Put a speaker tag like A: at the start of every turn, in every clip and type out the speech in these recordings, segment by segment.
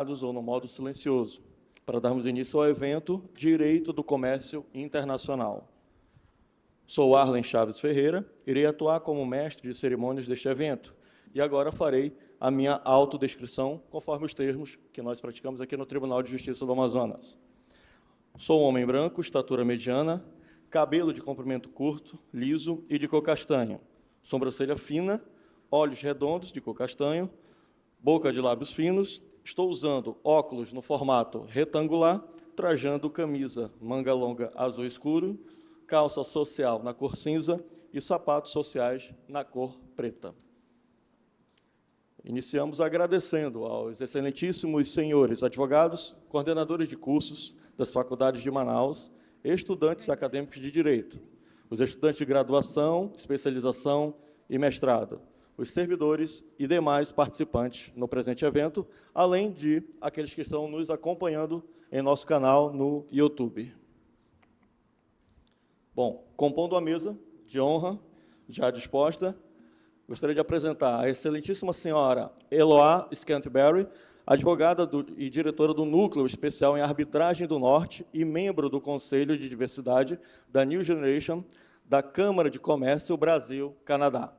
A: ou no modo silencioso, para darmos início ao evento Direito do Comércio Internacional. Sou Arlen Chaves Ferreira, irei atuar como mestre de cerimônias deste evento, e agora farei a minha autodescrição, conforme os termos que nós praticamos aqui no Tribunal de Justiça do Amazonas. Sou um homem branco, estatura mediana, cabelo de comprimento curto, liso e de cor castanha, sobrancelha fina, olhos redondos de cor castanho, boca de lábios finos. Estou usando óculos no formato retangular, trajando camisa manga longa azul escuro, calça social na cor cinza e sapatos sociais na cor preta. Iniciamos agradecendo aos excelentíssimos senhores advogados, coordenadores de cursos das faculdades de Manaus, estudantes acadêmicos de Direito, os estudantes de graduação, especialização e mestrado, os servidores e demais participantes no presente evento, além de aqueles que estão nos acompanhando em nosso canal no YouTube. Bom, compondo a mesa de honra, já disposta, gostaria de apresentar a excelentíssima senhora Eloá Scantberry, advogada e diretora do Núcleo Especial em Arbitragem do Norte e membro do Conselho de Diversidade da New Generation da Câmara de Comércio Brasil-Canadá.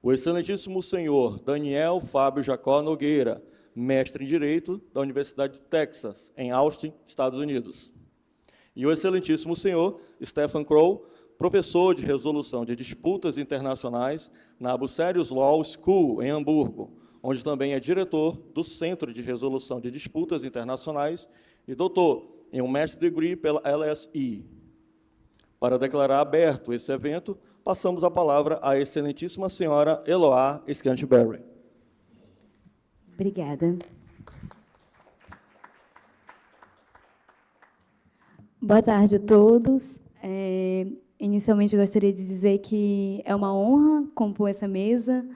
A: O excelentíssimo senhor Daniel Fábio Jacó Nogueira, mestre em Direito da Universidade de Texas, em Austin, Estados Unidos. E o excelentíssimo senhor Stephen Crow, professor de Resolução de Disputas Internacionais na Bucerius Law School, em Hamburgo, onde também é diretor do Centro de Resolução de Disputas Internacionais e doutor em um Master Degree pela LSE. Para declarar aberto esse evento, passamos a palavra à excelentíssima senhora Eloá Scantberry.
B: Obrigada. Boa tarde a todos. Inicialmente, eu gostaria de dizer que é uma honra compor essa mesa,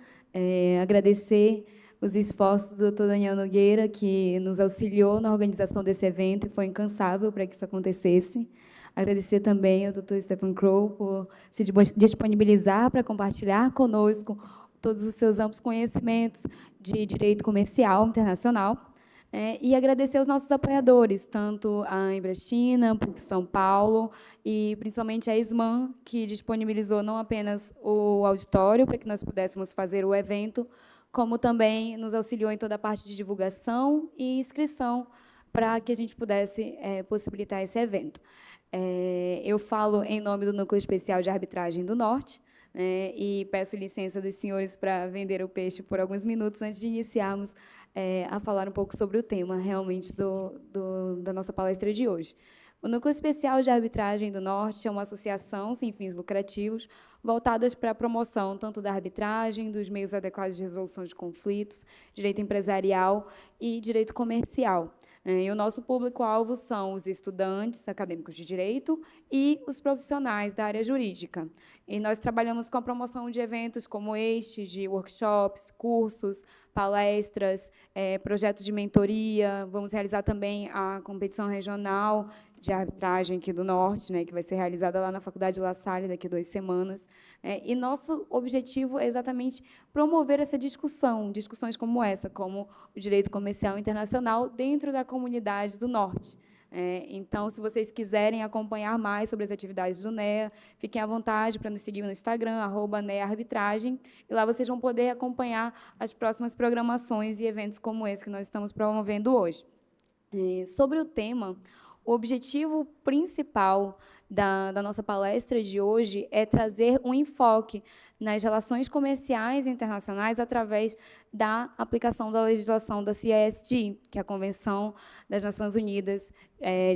B: agradecer os esforços do Dr. Daniel Nogueira, que nos auxiliou na organização desse evento e foi incansável para que isso acontecesse. Agradecer também ao Dr. Stephen Crow por se disponibilizar para compartilhar conosco todos os seus amplos conhecimentos de direito comercial internacional. E agradecer aos nossos apoiadores, tanto a Embrastina, PUC São Paulo, e principalmente a SMAN, que disponibilizou não apenas o auditório para que nós pudéssemos fazer o evento, como também nos auxiliou em toda a parte de divulgação e inscrição para que a gente pudesse possibilitar esse evento. Eu falo em nome do Núcleo Especial de Arbitragem do Norte, e peço licença dos senhores para vender o peixe por alguns minutos antes de iniciarmos a falar um pouco sobre o tema, realmente, da nossa palestra de hoje. O Núcleo Especial de Arbitragem do Norte é uma associação sem fins lucrativos voltadas para a promoção tanto da arbitragem, dos meios adequados de resolução de conflitos, direito empresarial e direito comercial. E o nosso público-alvo são os estudantes acadêmicos de direito e os profissionais da área jurídica. E nós trabalhamos com a promoção de eventos como este, de workshops, cursos, palestras, projetos de mentoria. Vamos realizar também a competição regional de arbitragem aqui do Norte, que vai ser realizada lá na Faculdade La Salle daqui a 2 semanas. E nosso objetivo é exatamente promover essa discussão, discussões como essa, como o direito comercial internacional dentro da comunidade do Norte. Então, se vocês quiserem acompanhar mais sobre as atividades do NEA, fiquem à vontade para nos seguir no Instagram, @NEAarbitragem, e lá vocês vão poder acompanhar as próximas programações e eventos como esse que nós estamos promovendo hoje. Sobre o tema, o objetivo principal da nossa palestra de hoje é trazer um enfoque nas relações comerciais internacionais através da aplicação da legislação da CISD, que é a Convenção das Nações Unidas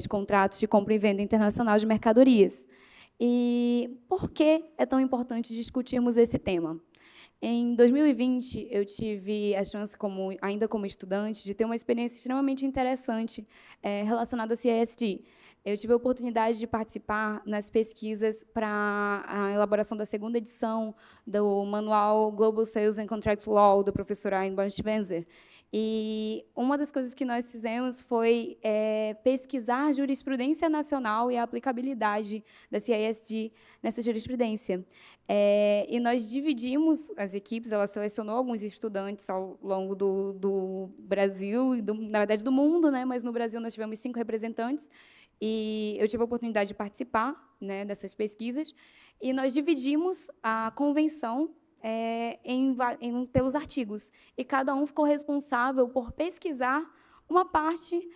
B: de Contratos de Compra e Venda Internacional de Mercadorias. E por que é tão importante discutirmos esse tema? Em 2020, eu tive a chance, ainda como estudante, de ter uma experiência extremamente interessante relacionada à CISD. Eu tive a oportunidade de participar nas pesquisas para a elaboração da 2ª edição do Manual Global Sales and Contract Law, da professora Einborn Schwenzer. E uma das coisas que nós fizemos foi pesquisar a jurisprudência nacional e a aplicabilidade da CISD nessa jurisprudência. E nós dividimos as equipes, ela selecionou alguns estudantes ao longo do Brasil, e na verdade do mundo, né? Mas no Brasil nós tivemos 5 representantes, e eu tive a oportunidade de participar, né, dessas pesquisas, e nós dividimos a convenção pelos artigos, e cada um ficou responsável por pesquisar uma parte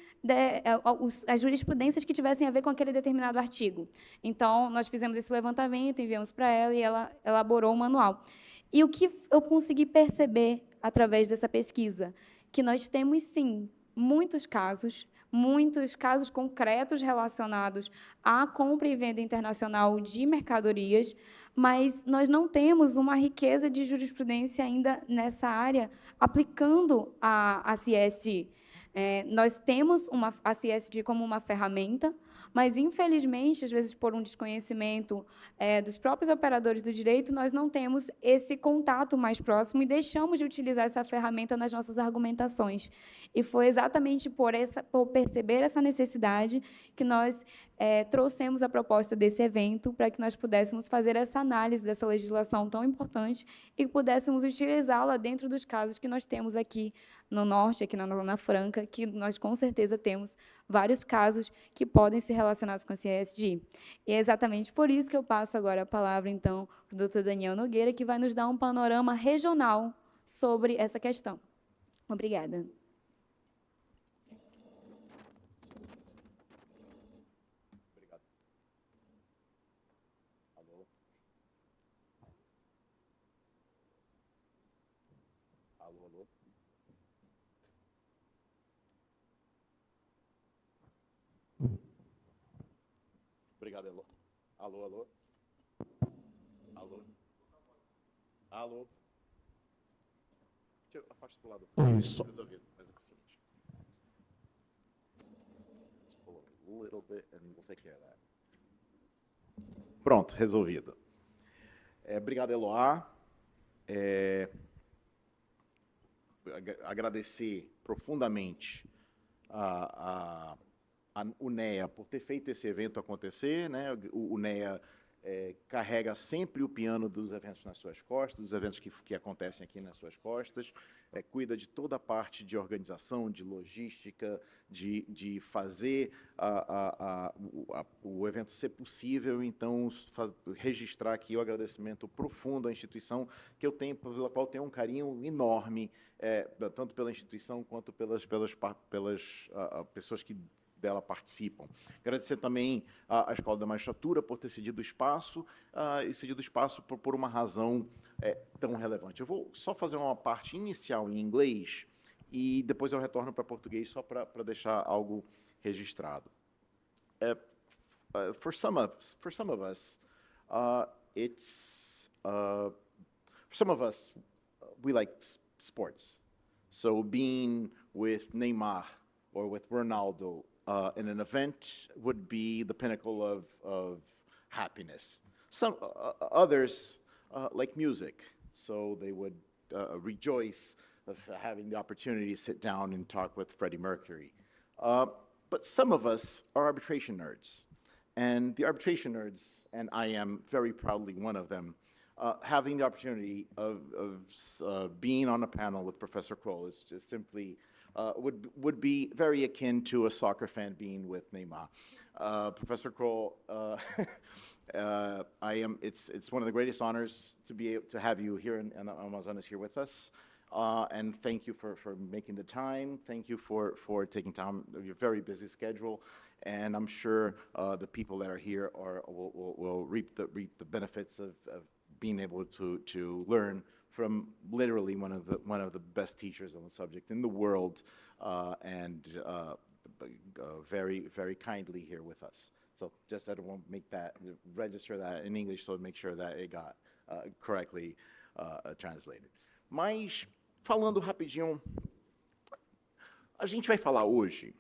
B: as jurisprudências que tivessem a ver com aquele determinado artigo. Então, nós fizemos esse levantamento, enviamos para ela, e ela elaborou um manual. E o que eu consegui perceber através dessa pesquisa? Que nós temos, sim, muitos casos concretos relacionados à compra e venda internacional de mercadorias, mas nós não temos uma riqueza de jurisprudência ainda nessa área aplicando a CISD. Nós temos a CISD como uma ferramenta, mas, infelizmente, às vezes, por um desconhecimento dos próprios operadores do direito, nós não temos esse contato mais próximo e deixamos de utilizar essa ferramenta nas nossas argumentações. E foi exatamente por perceber essa necessidade que nós trouxemos a proposta desse evento para que nós pudéssemos fazer essa análise dessa legislação tão importante e pudéssemos utilizá-la dentro dos casos que nós temos aqui no Norte, aqui na Zona Franca, que nós, com certeza, temos vários casos que podem ser relacionados com a CISD. E é exatamente por isso que eu passo agora a palavra, então, para o doutor Daniel Nogueira, que vai nos dar um panorama regional sobre essa questão. Obrigada.
C: Obrigado. Alô? Alô, alô? Obrigado, Elô. Alô, alô? Alô? Alô? Afasta para o lado.
D: Isso.
C: Resolvido. Mas é o seguinte. Let's pull up a little bit and we'll take care of that. Pronto, resolvido. Obrigado, Eloá. Agradecer profundamente a UNEA por ter feito esse evento acontecer, né? O UNEA carrega sempre o piano dos eventos nas suas costas, dos eventos que acontecem aqui nas suas costas, cuida de toda a parte de organização, de logística, de fazer o evento ser possível. Então, registrar aqui o agradecimento profundo à instituição, que eu tenho, pela qual tenho um carinho enorme, tanto pela instituição quanto pelas pessoas que dela participam. Agradecer também à Escola da Magistratura por ter cedido o espaço, e cedido o espaço por uma razão tão relevante. Eu vou só fazer uma parte inicial em inglês e depois eu retorno para português só para deixar algo registrado. For some of us, we like sports. So being with Neymar or with Ronaldo in an event would be the pinnacle of happiness. Some others like music, so they would rejoice of having the opportunity to sit down and talk with Freddie Mercury. But some of us are arbitration nerds, and the arbitration nerds, and I am very proudly one of them, having the opportunity of being on a panel with Professor Kroll is just simply would be very akin to a soccer fan being with Neymar. Professor Kroll, it's one of the greatest honors to be able to have you here in Amazonas here with us. And thank you for making the time. Thank you for taking time of your very busy schedule. And I'm sure the people that are here will reap the benefits of being able to learn from literally one of the best teachers on the subject in the world, and very, very kindly here with us. So just I want to register that in English, so make sure that it got correctly translated. Mas, falando rapidinho, a gente vai falar hoje,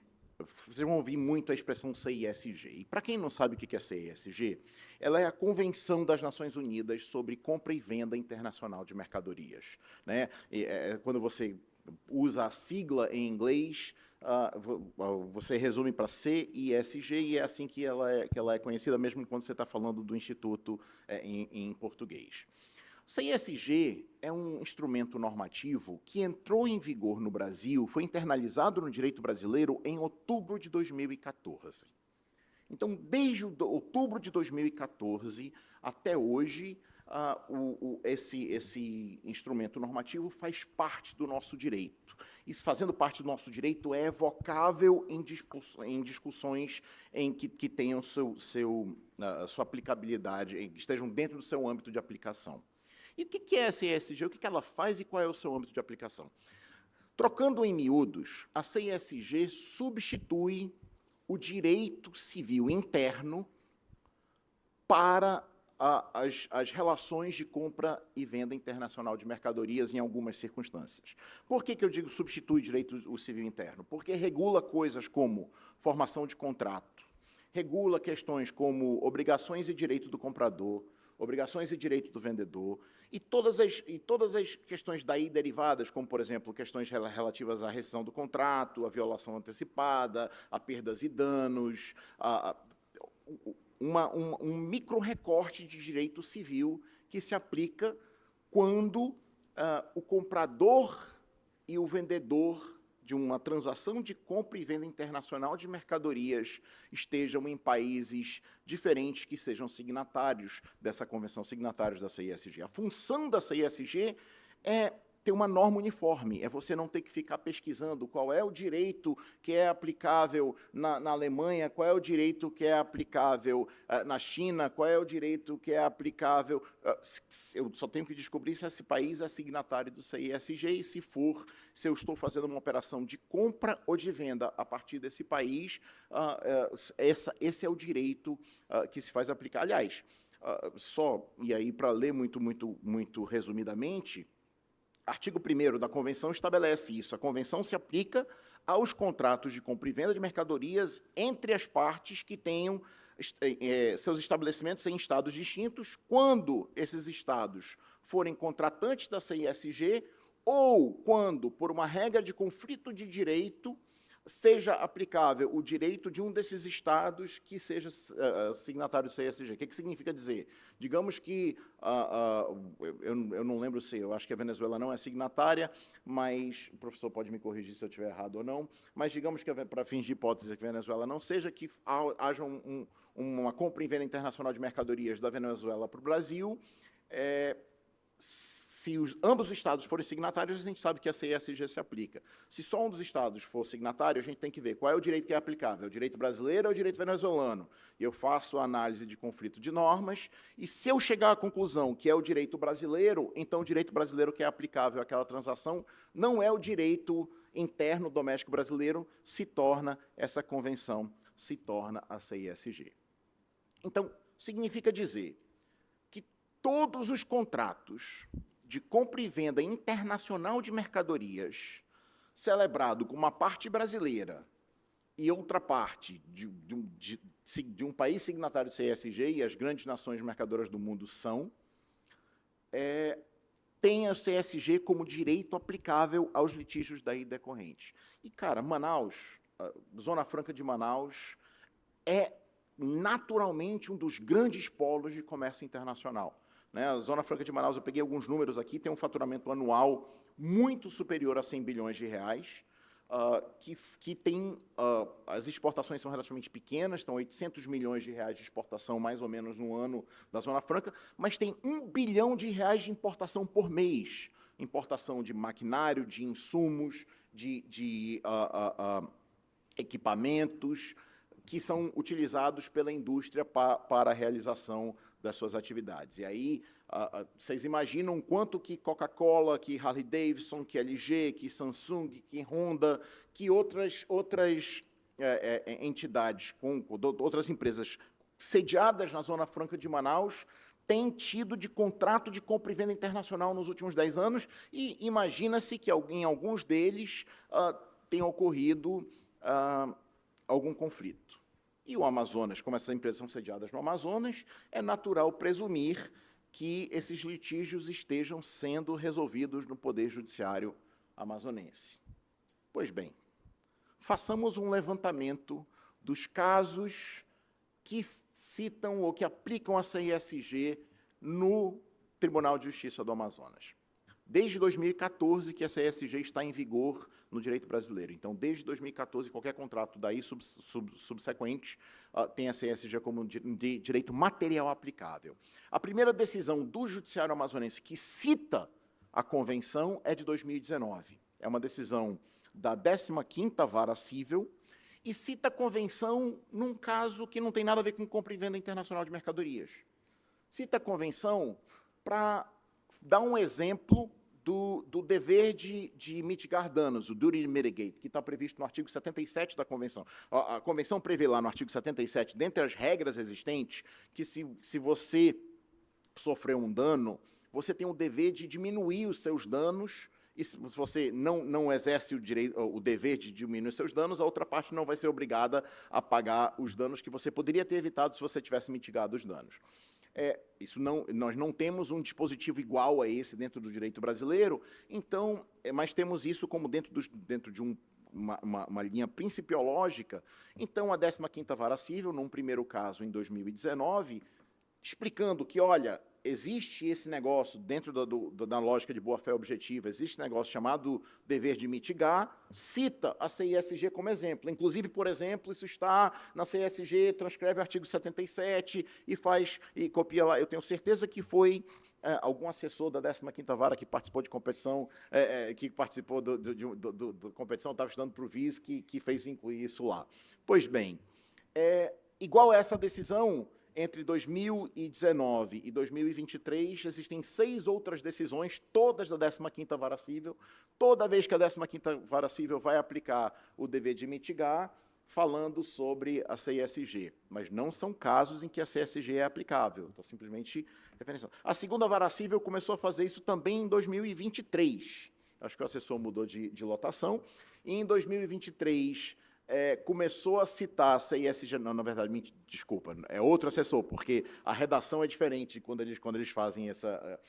C: vocês vão ouvir muito a expressão CISG. E para quem não sabe o que é CISG, ela é a Convenção das Nações Unidas sobre Compra e Venda Internacional de Mercadorias, né? Quando você usa a sigla em inglês, você resume para CISG, e é assim que ela é conhecida, mesmo quando você está falando do Instituto em português. CISG é um instrumento normativo que entrou em vigor no Brasil, foi internalizado no direito brasileiro em outubro de 2014. Então, desde outubro de 2014 até hoje, esse instrumento normativo faz parte do nosso direito. Isso, fazendo parte do nosso direito, é evocável em discussões que tenham sua aplicabilidade, que estejam dentro do seu âmbito de aplicação. E o que é a CISG? O que ela faz e qual é o seu âmbito de aplicação? Trocando em miúdos, a CISG substitui o direito civil interno para as relações de compra e venda internacional de mercadorias em algumas circunstâncias. Por que eu digo substitui o civil interno? Porque regula coisas como formação de contrato, regula questões como obrigações e direito do comprador, obrigações e direito do vendedor, e todas as questões daí derivadas, como, por exemplo, questões relativas à rescisão do contrato, à violação antecipada, a perdas e danos, um micro-recorte de direito civil que se aplica quando o comprador e o vendedor de uma transação de compra e venda internacional de mercadorias estejam em países diferentes que sejam signatários dessa convenção, signatários da CISG. A função da CISG é ter uma norma uniforme, é você não ter que ficar pesquisando qual é o direito que é aplicável na Alemanha, qual é o direito que é aplicável na China, qual é o direito que é aplicável... eu só tenho que descobrir se esse país é signatário do CISG e, se eu estou fazendo uma operação de compra ou de venda a partir desse país, esse é o direito que se faz aplicar. Aliás, e aí para ler muito resumidamente, artigo 1º da Convenção estabelece isso. A Convenção se aplica aos contratos de compra e venda de mercadorias entre as partes que tenham seus estabelecimentos em estados distintos, quando esses estados forem contratantes da CISG ou quando, por uma regra de conflito de direito, seja aplicável o direito de um desses estados que seja signatário do CISG. O que significa dizer? Digamos que, eu não lembro se, eu acho que a Venezuela não é signatária, mas o professor pode me corrigir se eu estiver errado ou não, mas digamos que, para fins de hipótese, que a Venezuela não seja, que haja uma compra e venda internacional de mercadorias da Venezuela para o Brasil, se ambos os estados forem signatários, a gente sabe que a CISG se aplica. Se só um dos estados for signatário, a gente tem que ver qual é o direito que é aplicável, é o direito brasileiro ou o direito venezuelano. E eu faço a análise de conflito de normas, e se eu chegar à conclusão que é o direito brasileiro, então o direito brasileiro que é aplicável àquela transação não é o direito interno doméstico brasileiro, essa convenção se torna a CISG. Então, significa dizer que todos os contratos de compra e venda internacional de mercadorias, celebrado com uma parte brasileira e outra parte de um país signatário do CISG, e as grandes nações mercadoras do mundo tem o CISG como direito aplicável aos litígios daí decorrentes. E, cara, Manaus, a Zona Franca de Manaus, é naturalmente um dos grandes polos de comércio internacional. A Zona Franca de Manaus, eu peguei alguns números aqui, tem um faturamento anual muito superior a 100 bilhões de reais, que tem, as exportações são relativamente pequenas, estão 800 milhões de reais de exportação, mais ou menos, no ano da Zona Franca, mas tem 1 bilhão de reais de importação por mês, importação de maquinário, de insumos, de equipamentos, que são utilizados pela indústria para a realização das suas atividades. E aí, vocês imaginam quanto que Coca-Cola, que Harley-Davidson, que LG, que Samsung, que Honda, que outras entidades, outras empresas sediadas na Zona Franca de Manaus, têm tido de contrato de compra e venda internacional nos últimos 10 anos, e imagina-se que em alguns deles tenha ocorrido algum conflito. E o Amazonas, como essas empresas são sediadas no Amazonas, é natural presumir que esses litígios estejam sendo resolvidos no Poder Judiciário amazonense. Pois bem, façamos um levantamento dos casos que citam ou que aplicam a CISG no Tribunal de Justiça do Amazonas. Desde 2014 que a CISG está em vigor no direito brasileiro. Então, desde 2014, qualquer contrato daí subsequente tem a CISG como direito material aplicável. A primeira decisão do Judiciário amazonense que cita a convenção é de 2019. É uma decisão da 15ª Vara Cível e cita a convenção num caso que não tem nada a ver com compra e venda internacional de mercadorias. Cita a convenção para dar um exemplo do dever de mitigar danos, o duty to mitigate, que está previsto no artigo 77 da Convenção. A Convenção prevê lá no artigo 77, dentre as regras existentes, que se você sofreu um dano, você tem o dever de diminuir os seus danos, e se você não exerce o dever de diminuir os seus danos, a outra parte não vai ser obrigada a pagar os danos que você poderia ter evitado se você tivesse mitigado os danos. Nós não temos um dispositivo igual a esse dentro do direito brasileiro, então, mas temos isso como dentro de uma linha principiológica. Então, a 15ª Vara Cível, num primeiro caso, em 2019, explicando que, olha, existe esse negócio, dentro da lógica de boa-fé objetiva, existe um negócio chamado dever de mitigar, cita a CISG como exemplo. Inclusive, por exemplo, isso está na CISG, transcreve o artigo 77 e copia lá. Eu tenho certeza que foi algum assessor da 15ª Vara que participou de competição, que participou da competição, estava estudando para o VIS, que fez incluir isso lá. Pois bem, igual a essa decisão, entre 2019 e 2023, existem 6 outras decisões, todas da 15ª Vara Cível. Toda vez que a 15ª Vara Cível vai aplicar o dever de mitigar, falando sobre a CISG. Mas não são casos em que a CISG é aplicável, está simplesmente referenciando. A 2ª Vara Cível começou a fazer isso também em 2023. Acho que o assessor mudou de lotação. E em 2023... começou a citar a CISG, não, na verdade, desculpa, é outro assessor, porque a redação é diferente quando eles fazem essa...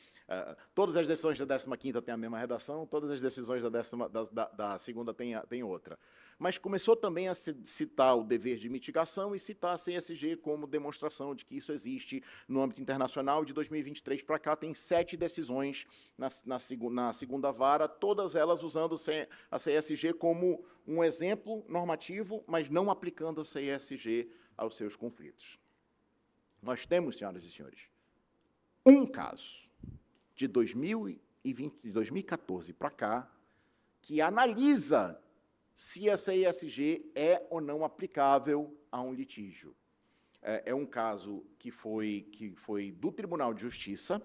C: todas as decisões da 15ª têm a mesma redação, todas as decisões da 2ª têm outra. Mas começou também a citar o dever de mitigação e citar a CISG como demonstração de que isso existe no âmbito internacional. De 2023 para cá, tem 7 decisões na 2ª Vara, todas elas usando a CISG como um exemplo normativo, mas não aplicando a CISG aos seus conflitos. Nós temos, senhoras e senhores, um caso de 2014 para cá que analisa se a CISG é ou não aplicável a um litígio. É um caso que foi do Tribunal de Justiça,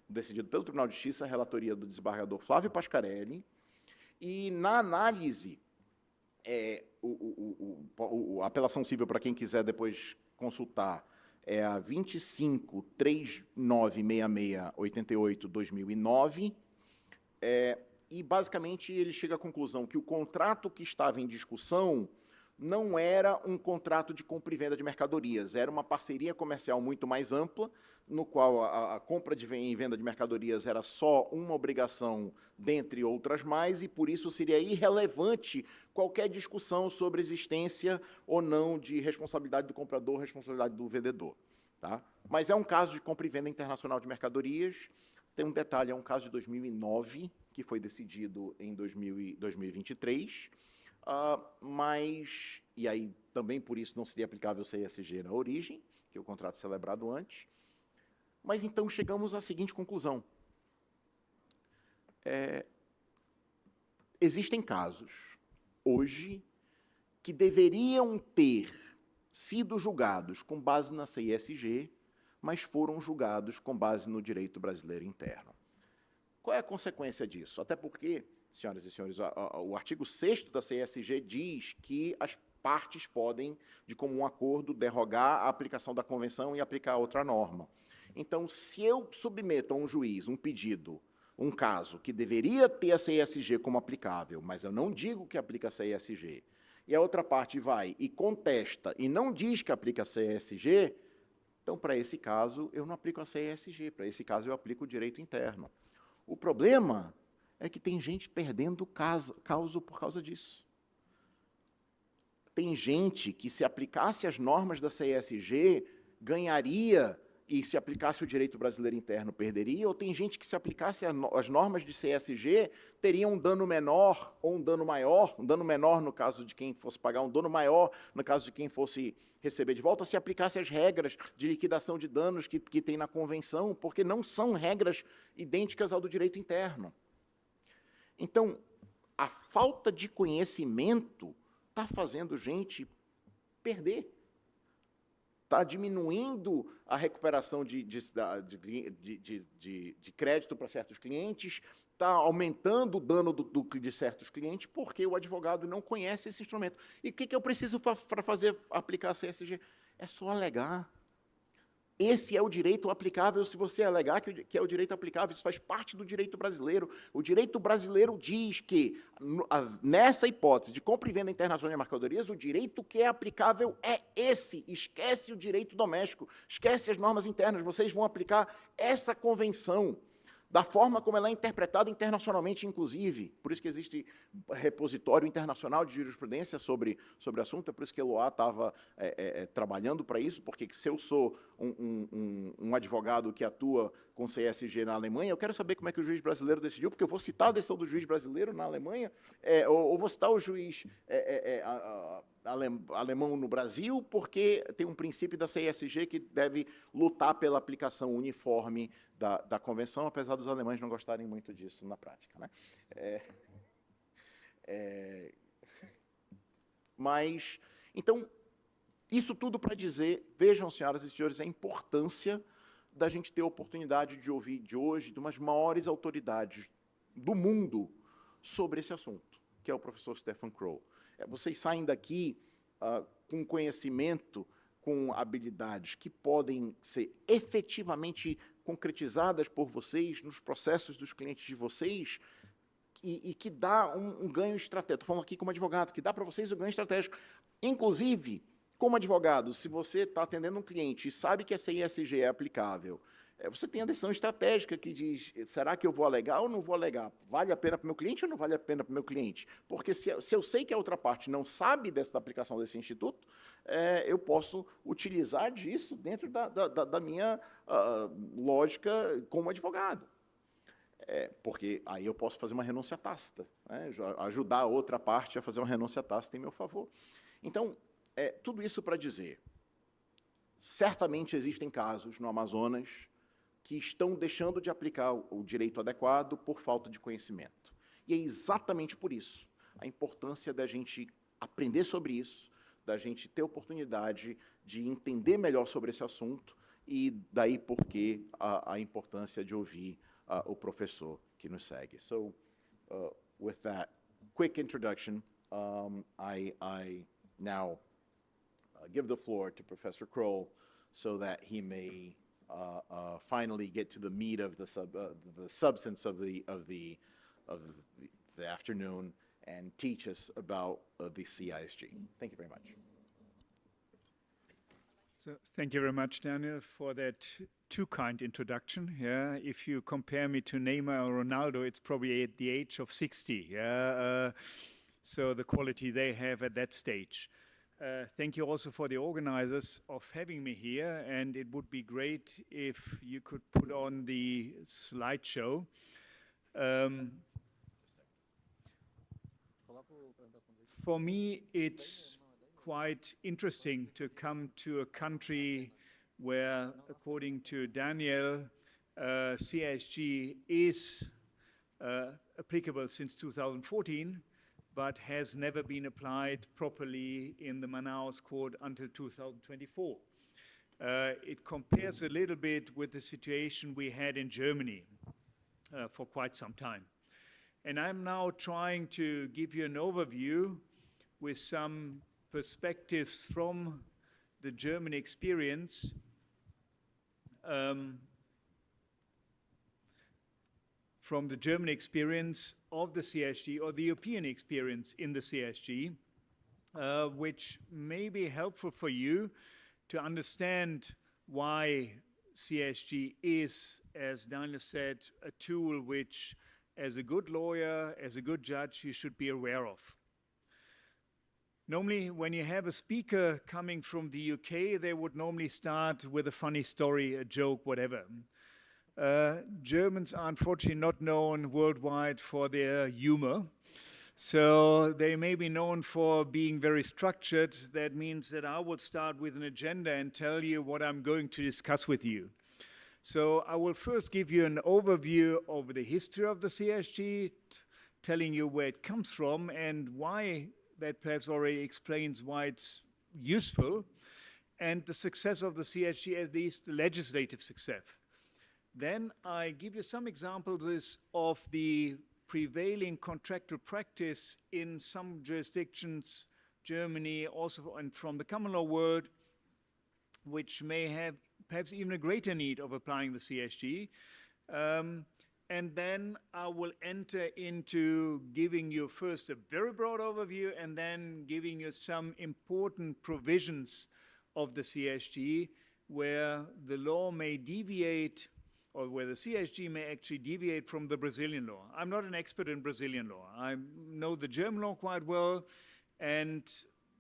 C: decidido pelo Tribunal de Justiça, a relatoria do desembargador Flávio Pascarelli, e na análise, a apelação civil, para quem quiser depois consultar, é a 25.396688/2009, e, basicamente, ele chega à conclusão que o contrato que estava em discussão não era um contrato de compra e venda de mercadorias, era uma parceria comercial muito mais ampla, no qual a compra e venda de mercadorias era só uma obrigação, dentre outras mais, e, por isso, seria irrelevante qualquer discussão sobre existência ou não de responsabilidade do comprador, responsabilidade do vendedor. Tá? Mas é um caso de compra e venda internacional de mercadorias. Tem um detalhe, é um caso de 2009, que foi decidido em 2023, e aí também por isso não seria aplicável o CISG na origem, que é o contrato celebrado antes. Mas então chegamos à seguinte conclusão. Existem casos, hoje, que deveriam ter sido julgados com base na CISG, mas foram julgados com base no direito brasileiro interno. Qual é a consequência disso? Até porque, senhoras e senhores, o artigo 6º da CISG diz que as partes podem, de comum acordo, derrogar a aplicação da convenção e aplicar outra norma. Então, se eu submeto a um juiz um pedido, um caso que deveria ter a CISG como aplicável, mas eu não digo que aplica a CISG, e a outra parte vai e contesta e não diz que aplica a CISG, então, para esse caso, eu não aplico a CISG, para esse caso, eu aplico o direito interno. O problema é que tem gente perdendo causa por causa disso. Tem gente que, se aplicasse as normas da CESG, ganharia, e se aplicasse o direito brasileiro interno, perderia, ou tem gente que, se aplicasse as normas de CSG, teria um dano menor ou um dano maior, um dano menor no caso de quem fosse pagar, um dano maior no caso de quem fosse receber de volta, se aplicasse as regras de liquidação de danos que tem na Convenção, porque não são regras idênticas ao do direito interno. Então, a falta de conhecimento está fazendo gente perder. Está diminuindo a recuperação de crédito para certos clientes, está aumentando o dano de certos clientes, porque o advogado não conhece esse instrumento. E o que eu preciso para aplicar a CSG? É só alegar. Esse é o direito aplicável, se você alegar que é o direito aplicável, isso faz parte do direito brasileiro. O direito brasileiro diz que, nessa hipótese de compra e venda internacional de mercadorias, o direito que é aplicável é esse. Esquece o direito doméstico, esquece as normas internas, vocês vão aplicar essa convenção, da forma como ela é interpretada internacionalmente, inclusive. Por isso que existe repositório internacional de jurisprudência sobre o assunto, é por isso que a Eloá estava trabalhando para isso, porque se eu sou um advogado que atua com CSG na Alemanha, eu quero saber como é que o juiz brasileiro decidiu, porque eu vou citar a decisão do juiz brasileiro na Alemanha, ou vou citar o juiz alemão no Brasil, porque tem um princípio da CSG que deve lutar pela aplicação uniforme da Convenção, apesar dos alemães não gostarem muito disso na prática, né? Mas, então, isso tudo para dizer, vejam, senhoras e senhores, a importância da gente ter a oportunidade de ouvir de hoje de umas maiores autoridades do mundo sobre esse assunto, que é o professor Stephen Crow. Vocês saem daqui com conhecimento, com habilidades que podem ser efetivamente concretizadas por vocês nos processos dos clientes de vocês e que dá um ganho estratégico. Estou falando aqui como advogado, que dá para vocês um ganho estratégico. Inclusive, como advogado, se você está atendendo um cliente e sabe que essa ISG é aplicável, você tem a decisão estratégica que diz, será que eu vou alegar ou não vou alegar? Vale a pena para o meu cliente ou não vale a pena para o meu cliente? Porque se eu sei que a outra parte não sabe dessa aplicação desse instituto, eu posso utilizar disso dentro da minha lógica como advogado. Porque aí eu posso fazer uma renúncia tácita, né? Ajudar a outra parte a fazer uma renúncia tácita em meu favor. Então, tudo isso para dizer, certamente existem casos no Amazonas que estão deixando de aplicar o direito adequado por falta de conhecimento. E é exatamente por isso a importância da gente aprender sobre isso, da gente ter oportunidade de entender melhor sobre esse assunto e daí porque a importância de ouvir o professor que nos segue. So, with that quick introduction, I now give the floor to Professor Kroll so that he may finally get to the meat of the substance of the afternoon and teach us about the CISG. Thank you very much.
D: So thank you very much, Daniel, for that too kind introduction. Yeah, if you compare me to Neymar or Ronaldo, it's probably at the age of 60. Yeah, so the quality they have at that stage. Thank you also for the organizers of having me here, and it would be great if you could put on the slideshow. For me, it's quite interesting to come to a country where, according to Daniel, CISG is applicable since 2014, but has never been applied properly in the Manaus court until 2024. It compares a little bit with the situation we had in Germany for quite some time. And I'm now trying to give you an overview with some perspectives from the German experience of the CSG, or the European experience in the CSG, which may be helpful for you to understand why CSG is, as Daniel said, a tool which as a good lawyer, as a good judge, you should be aware of. Normally, when you have a speaker coming from the UK, they would normally start with a funny story, a joke, whatever. Germans are unfortunately not known worldwide for their humor. So they may be known for being very structured. That means that I will start with an agenda and tell you what I'm going to discuss with you. So I will first give you an overview of the history of the CSG, telling you where it comes from and why that perhaps already explains why it's useful, and the success of the CSG, at least the legislative success. Then I give you some examples of the prevailing contractual practice in some jurisdictions, Germany, also and from the common law world, which may have perhaps even a greater need of applying the CSG. And then I will enter into giving you first a very broad overview and then giving you some important provisions of the CSG where the law may deviate, or where the CSG may actually deviate from the Brazilian law. I'm not an expert in Brazilian law. I know the German law quite well, and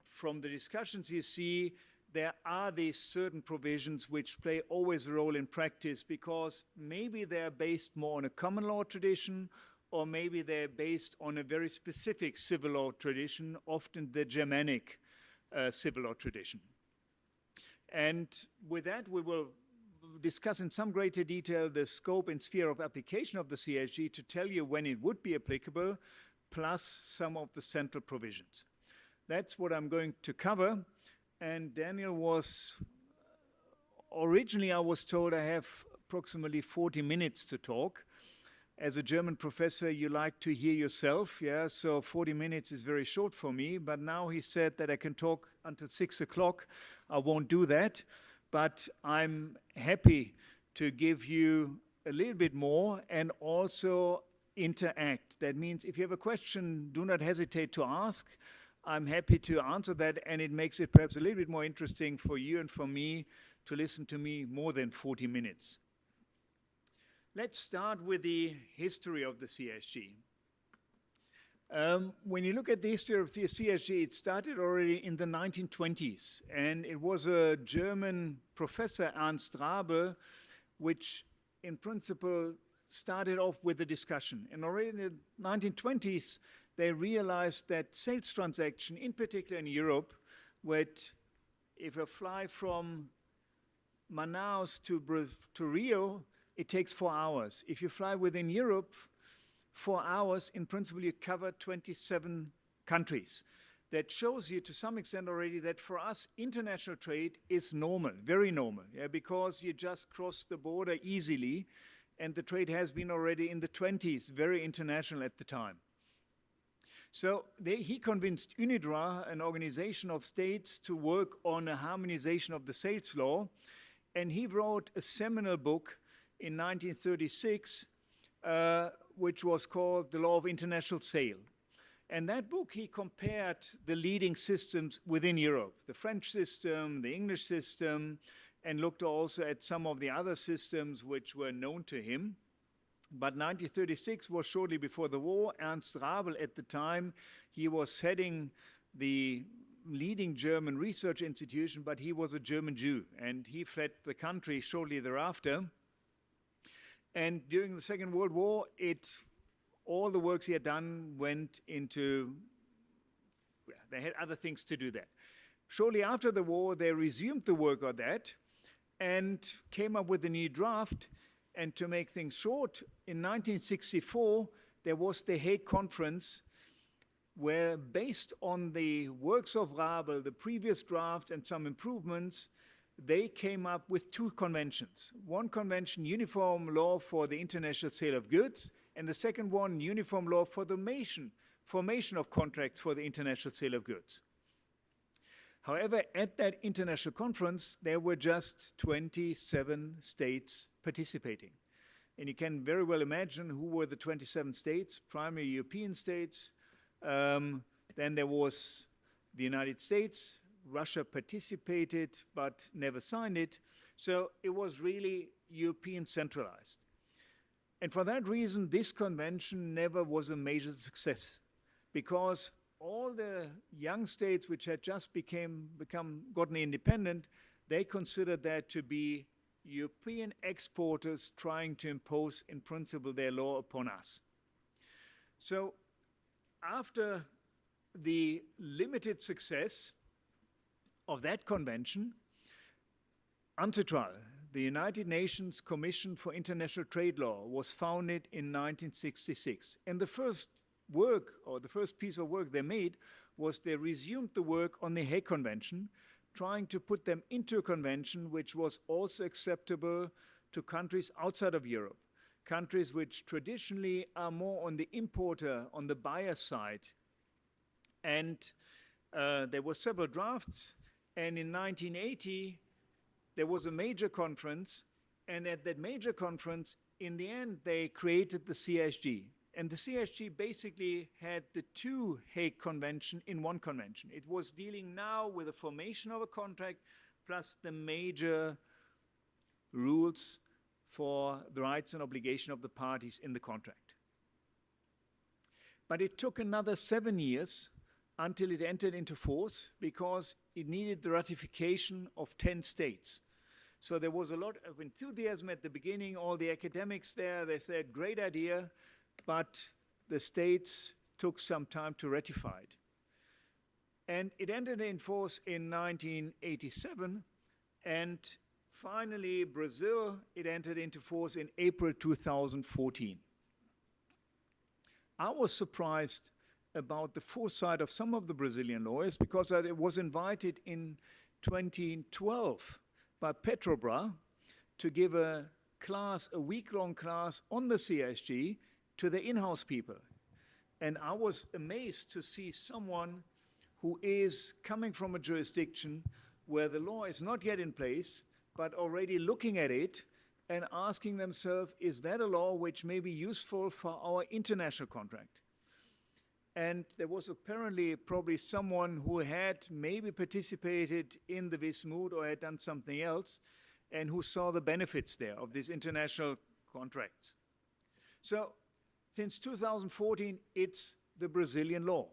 D: from the discussions you see, there are these certain provisions which play always a role in practice because maybe they're based more on a common law tradition, or maybe they're based on a very specific civil law tradition, often the Germanic civil law tradition. And with that, we will discuss in some greater detail the scope and sphere of application of the CSG to tell you when it would be applicable, plus some of the central provisions. That's what I'm going to cover. And Daniel was, originally I was told I have approximately 40 minutes to talk. As a German professor, you like to hear yourself, yeah, so 40 minutes is very short for me, but now he said that I can talk until 6 o'clock. I won't do that, but I'm happy to give you a little bit more and also interact. That means if you have a question, do not hesitate to ask. I'm happy to answer that, and it makes it perhaps a little bit more interesting for you and for me to listen to me more than 40 minutes. Let's start with the history of the CSG. When you look at the history of the CSG, it started already in the 1920s, and it was a German professor, Ernst Rabel, which in principle started off with a discussion. And already in the 1920s, they realized that sales transaction, in particular in Europe, where if I fly from Manaus to Rio, it takes 4 hours. If you fly within Europe, 4 hours, in principle, you cover 27 countries. That shows you to some extent already that for us, international trade is normal, very normal, yeah, because you just cross the border easily, and the trade has been already in the 20s, very international at the time. So he convinced UNIDROIT, an organization of states, to work on a harmonization of the sales law, and he wrote a seminal book in 1936, which was called The Law of International Sale. And that book, he compared the leading systems within Europe, the French system, the English system, and looked also at some of the other systems which were known to him. But 1936 was shortly before the war. Ernst Rabel at the time, he was heading the leading German research institution, but he was a German Jew, and he fled the country shortly thereafter. And during the Second World War, all the works he had done went into, they had other things to do there. Shortly after the war, they resumed the work on that and came up with a new draft. And to make things short, in 1964, there was the Hague Conference, where based on the works of Rabel, the previous draft and some improvements, they came up with two conventions. One convention, uniform law for the international sale of goods, and the second one, uniform law for the formation of contracts for the international sale of goods. However, at that international conference, there were just 27 states participating. And you can very well imagine who were the 27 states, primarily European states. Then there was the United States. Russia participated, but never signed it. So it was really European centralized. And for that reason, this convention never was a major success, because all the young states which had just gotten independent, they considered that to be European exporters trying to impose, in principle, their law upon us. So after the limited success of that convention, UNCITRAL, the United Nations Commission for International Trade Law, was founded in 1966. And the first work, or the first piece of work they made, was they resumed the work on the Hague Convention, trying to put them into a convention which was also acceptable to countries outside of Europe, countries which traditionally are more on the importer, on the buyer side. And there were several drafts, and in 1980, there was a major conference, and at that major conference, in the end, they created the CSG. And the CSG basically had the two Hague Convention in one convention. It was dealing now with the formation of a contract plus the major rules for the rights and obligation of the parties in the contract. But it took another 7 years until it entered into force, because it needed the ratification of 10 states. So there was a lot of enthusiasm at the beginning. All the academics there, they said, great idea, but the states took some time to ratify it. And it entered in force in 1987, and finally Brazil, it entered into force in April 2014. I was surprised about the foresight of some of the Brazilian lawyers, because I was invited in 2012 by Petrobras to give a class, a week-long class on the CSG to the in-house people. And I was amazed to see someone who is coming from a jurisdiction where the law is not yet in place, but already looking at it and asking themselves, is that a law which may be useful for our international contract? And there was apparently probably someone who had maybe participated in the Wismut or had done something else, and who saw the benefits there of these international contracts. So since 2014, it's the Brazilian law.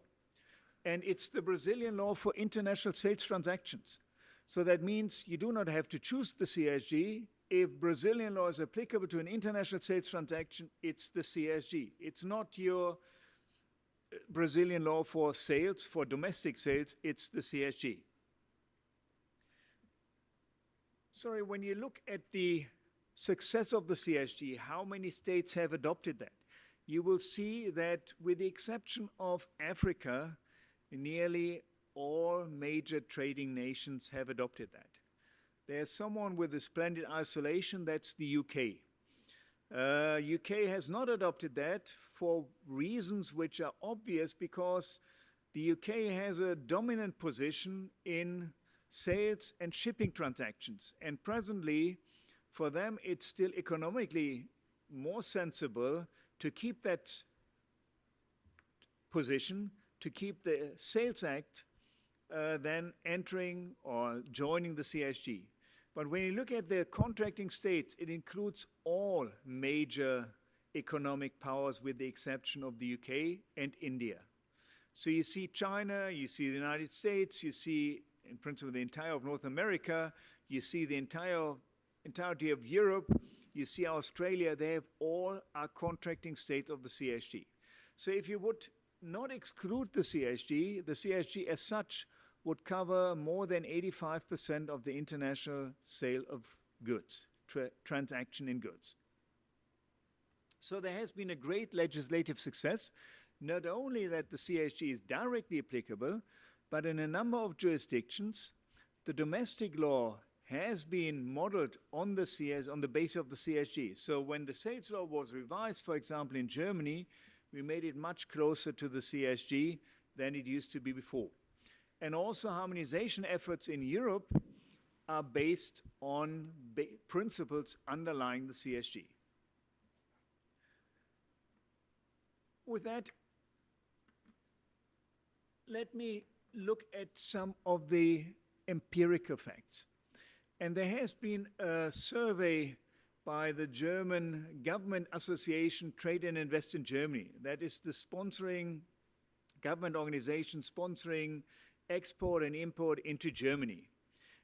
D: And it's the Brazilian law for international sales transactions. So that means you do not have to choose the CSG. If Brazilian law is applicable to an international sales transaction, it's the CSG. It's not your Brazilian law for sales, for domestic sales, it's the CSG. Sorry, when you look at the success of the CSG, how many states have adopted that? You will see that with the exception of Africa, nearly all major trading nations have adopted that. There's someone with a splendid isolation, that's the UK. UK has not adopted that for reasons which are obvious, because the UK has a dominant position in sales and shipping transactions. And presently, for them, it's still economically more sensible to keep that position, to keep the Sales Act, than entering or joining the CSG. But when you look at the contracting states, it includes all major economic powers with the exception of the UK and India. So you see China, you see the United States, you see in principle the entire of North America, you see the entirety of Europe, you see Australia, they have all are contracting states of the CSG. So if you would not exclude the CSG as such would cover more than 85% of the international sale of goods, transaction in goods. So there has been a great legislative success, not only that the CSG is directly applicable, but in a number of jurisdictions, the domestic law has been modeled on the basis of the CSG. So when the sales law was revised, for example, in Germany, we made it much closer to the CSG than it used to be before. And also harmonization efforts in Europe are based on principles underlying the CSG. With that, let me look at some of the empirical facts. And there has been a survey by the German Government Association Trade and Invest in Germany. That is the sponsoring government organization sponsoring export and import into Germany.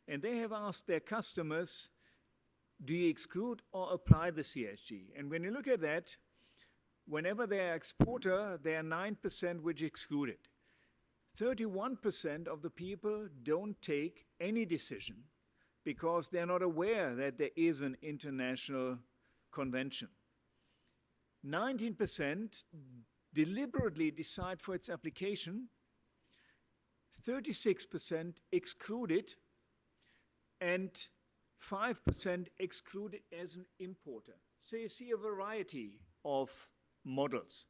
D: And they have asked their customers, do you exclude or apply the CSG? And when you look at that, whenever they are exporter, there are 9% which exclude it. 31% of the people don't take any decision because they're not aware that there is an international convention. 19% deliberately decide for its application. 36% exclude it, and 5% exclude it as an importer. So you see a variety of models.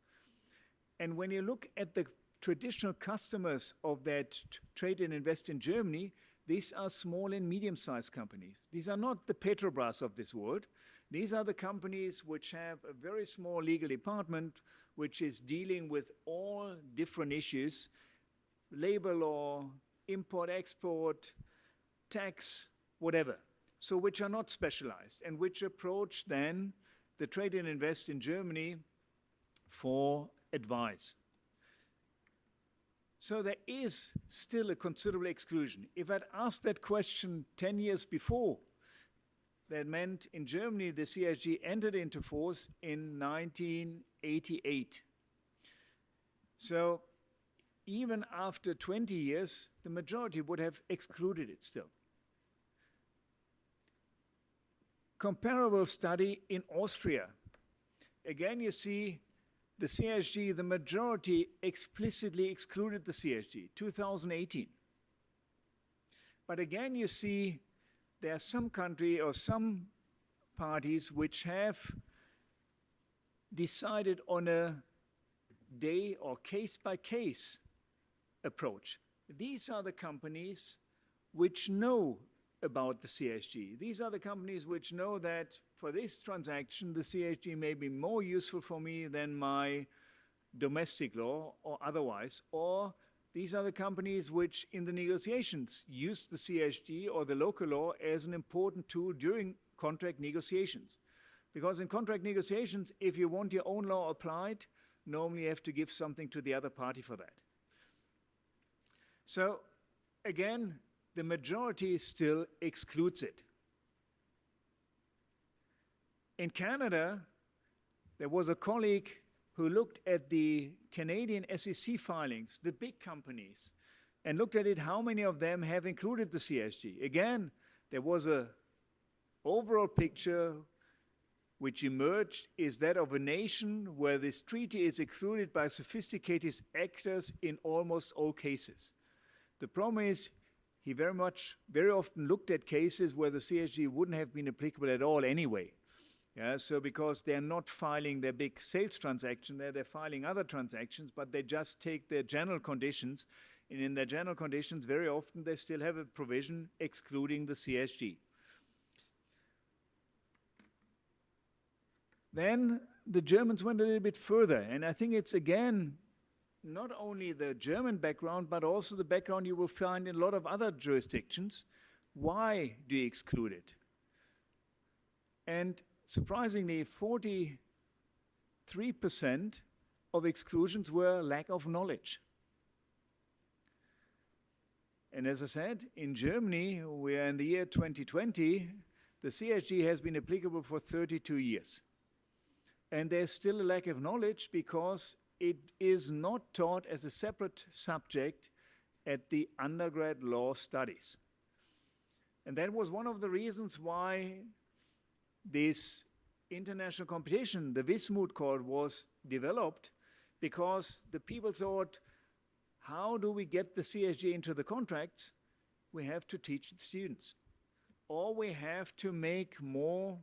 D: And when you look at the traditional customers of that trade and invest in Germany, these are small and medium-sized companies. These are not the Petrobras of this world. These are the companies which have a very small legal department which is dealing with all different issues, labor law, import, export, tax, whatever. So which are not specialized and which approach then the trade and invest in Germany for advice. So there is still a considerable exclusion. If I'd asked that question 10 years before, that meant in Germany the CSG entered into force in 1988. So even after 20 years, the majority would have excluded it still. Comparable study in Austria. Again, you see the CSG, the majority explicitly excluded the CSG, 2018. But again, you see there are some countries or some parties which have decided on a day or case-by-case approach. These are the companies which know about the CSG. These are the companies which know that for this transaction, the CSG may be more useful for me than my domestic law or otherwise. Or these are the companies which in the negotiations use the CSG or the local law as an important tool during contract negotiations. Because in contract negotiations, if you want your own law applied, normally you have to give something to the other party for that. So again, the majority still excludes it. In Canada, there was a colleague who looked at the Canadian SEC filings, the big companies, and looked at it, how many of them have included the CSG. Again, there was an overall picture which emerged is that of a nation where this treaty is excluded by sophisticated actors in almost all cases. The problem is, he very often looked at cases where the CSG wouldn't have been applicable at all anyway. Yeah, so because they're not filing their big sales transaction there, they're filing other transactions, but they just take their general conditions, and in their general conditions, very often they still have a provision excluding the CSG. Then the Germans went a little bit further, and I think it's again not only the German background, but also the background you will find in a lot of other jurisdictions. Why do you exclude it? And surprisingly, 43% of exclusions were lack of knowledge. And as I said, in Germany, we are in the year 2020, the CSG has been applicable for 32 years. And there's still a lack of knowledge because it is not taught as a separate subject at the undergrad law studies. And that was one of the reasons why this international competition, the Wismut Code, was developed, because the people thought, how do we get the CSG into the contracts? We have to teach the students. Or we have to make more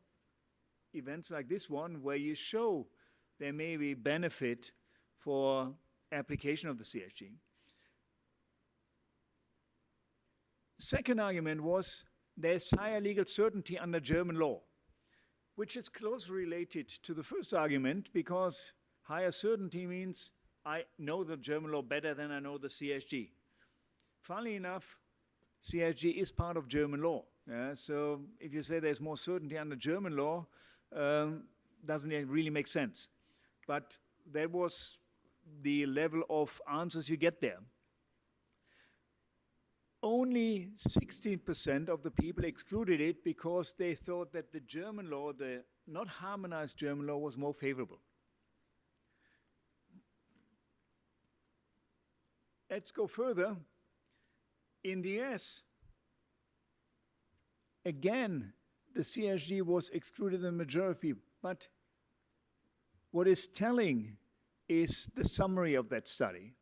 D: events like this one where you show there may be benefit for application of the CSG. Second argument was there's higher legal certainty under German law, which is closely related to the first argument, because higher certainty means I know the German law better than I know the CSG. Funnily enough, CSG is part of German law. Yeah? So if you say there's more certainty under German law, doesn't really make sense. But that was the level of answers you get there. Only 16% of the people excluded it because they thought that the German law, the not harmonized German law, was more favorable. Let's go further. In the US, again, the CSG was excluded in the majority, but what is telling is the summary of that study.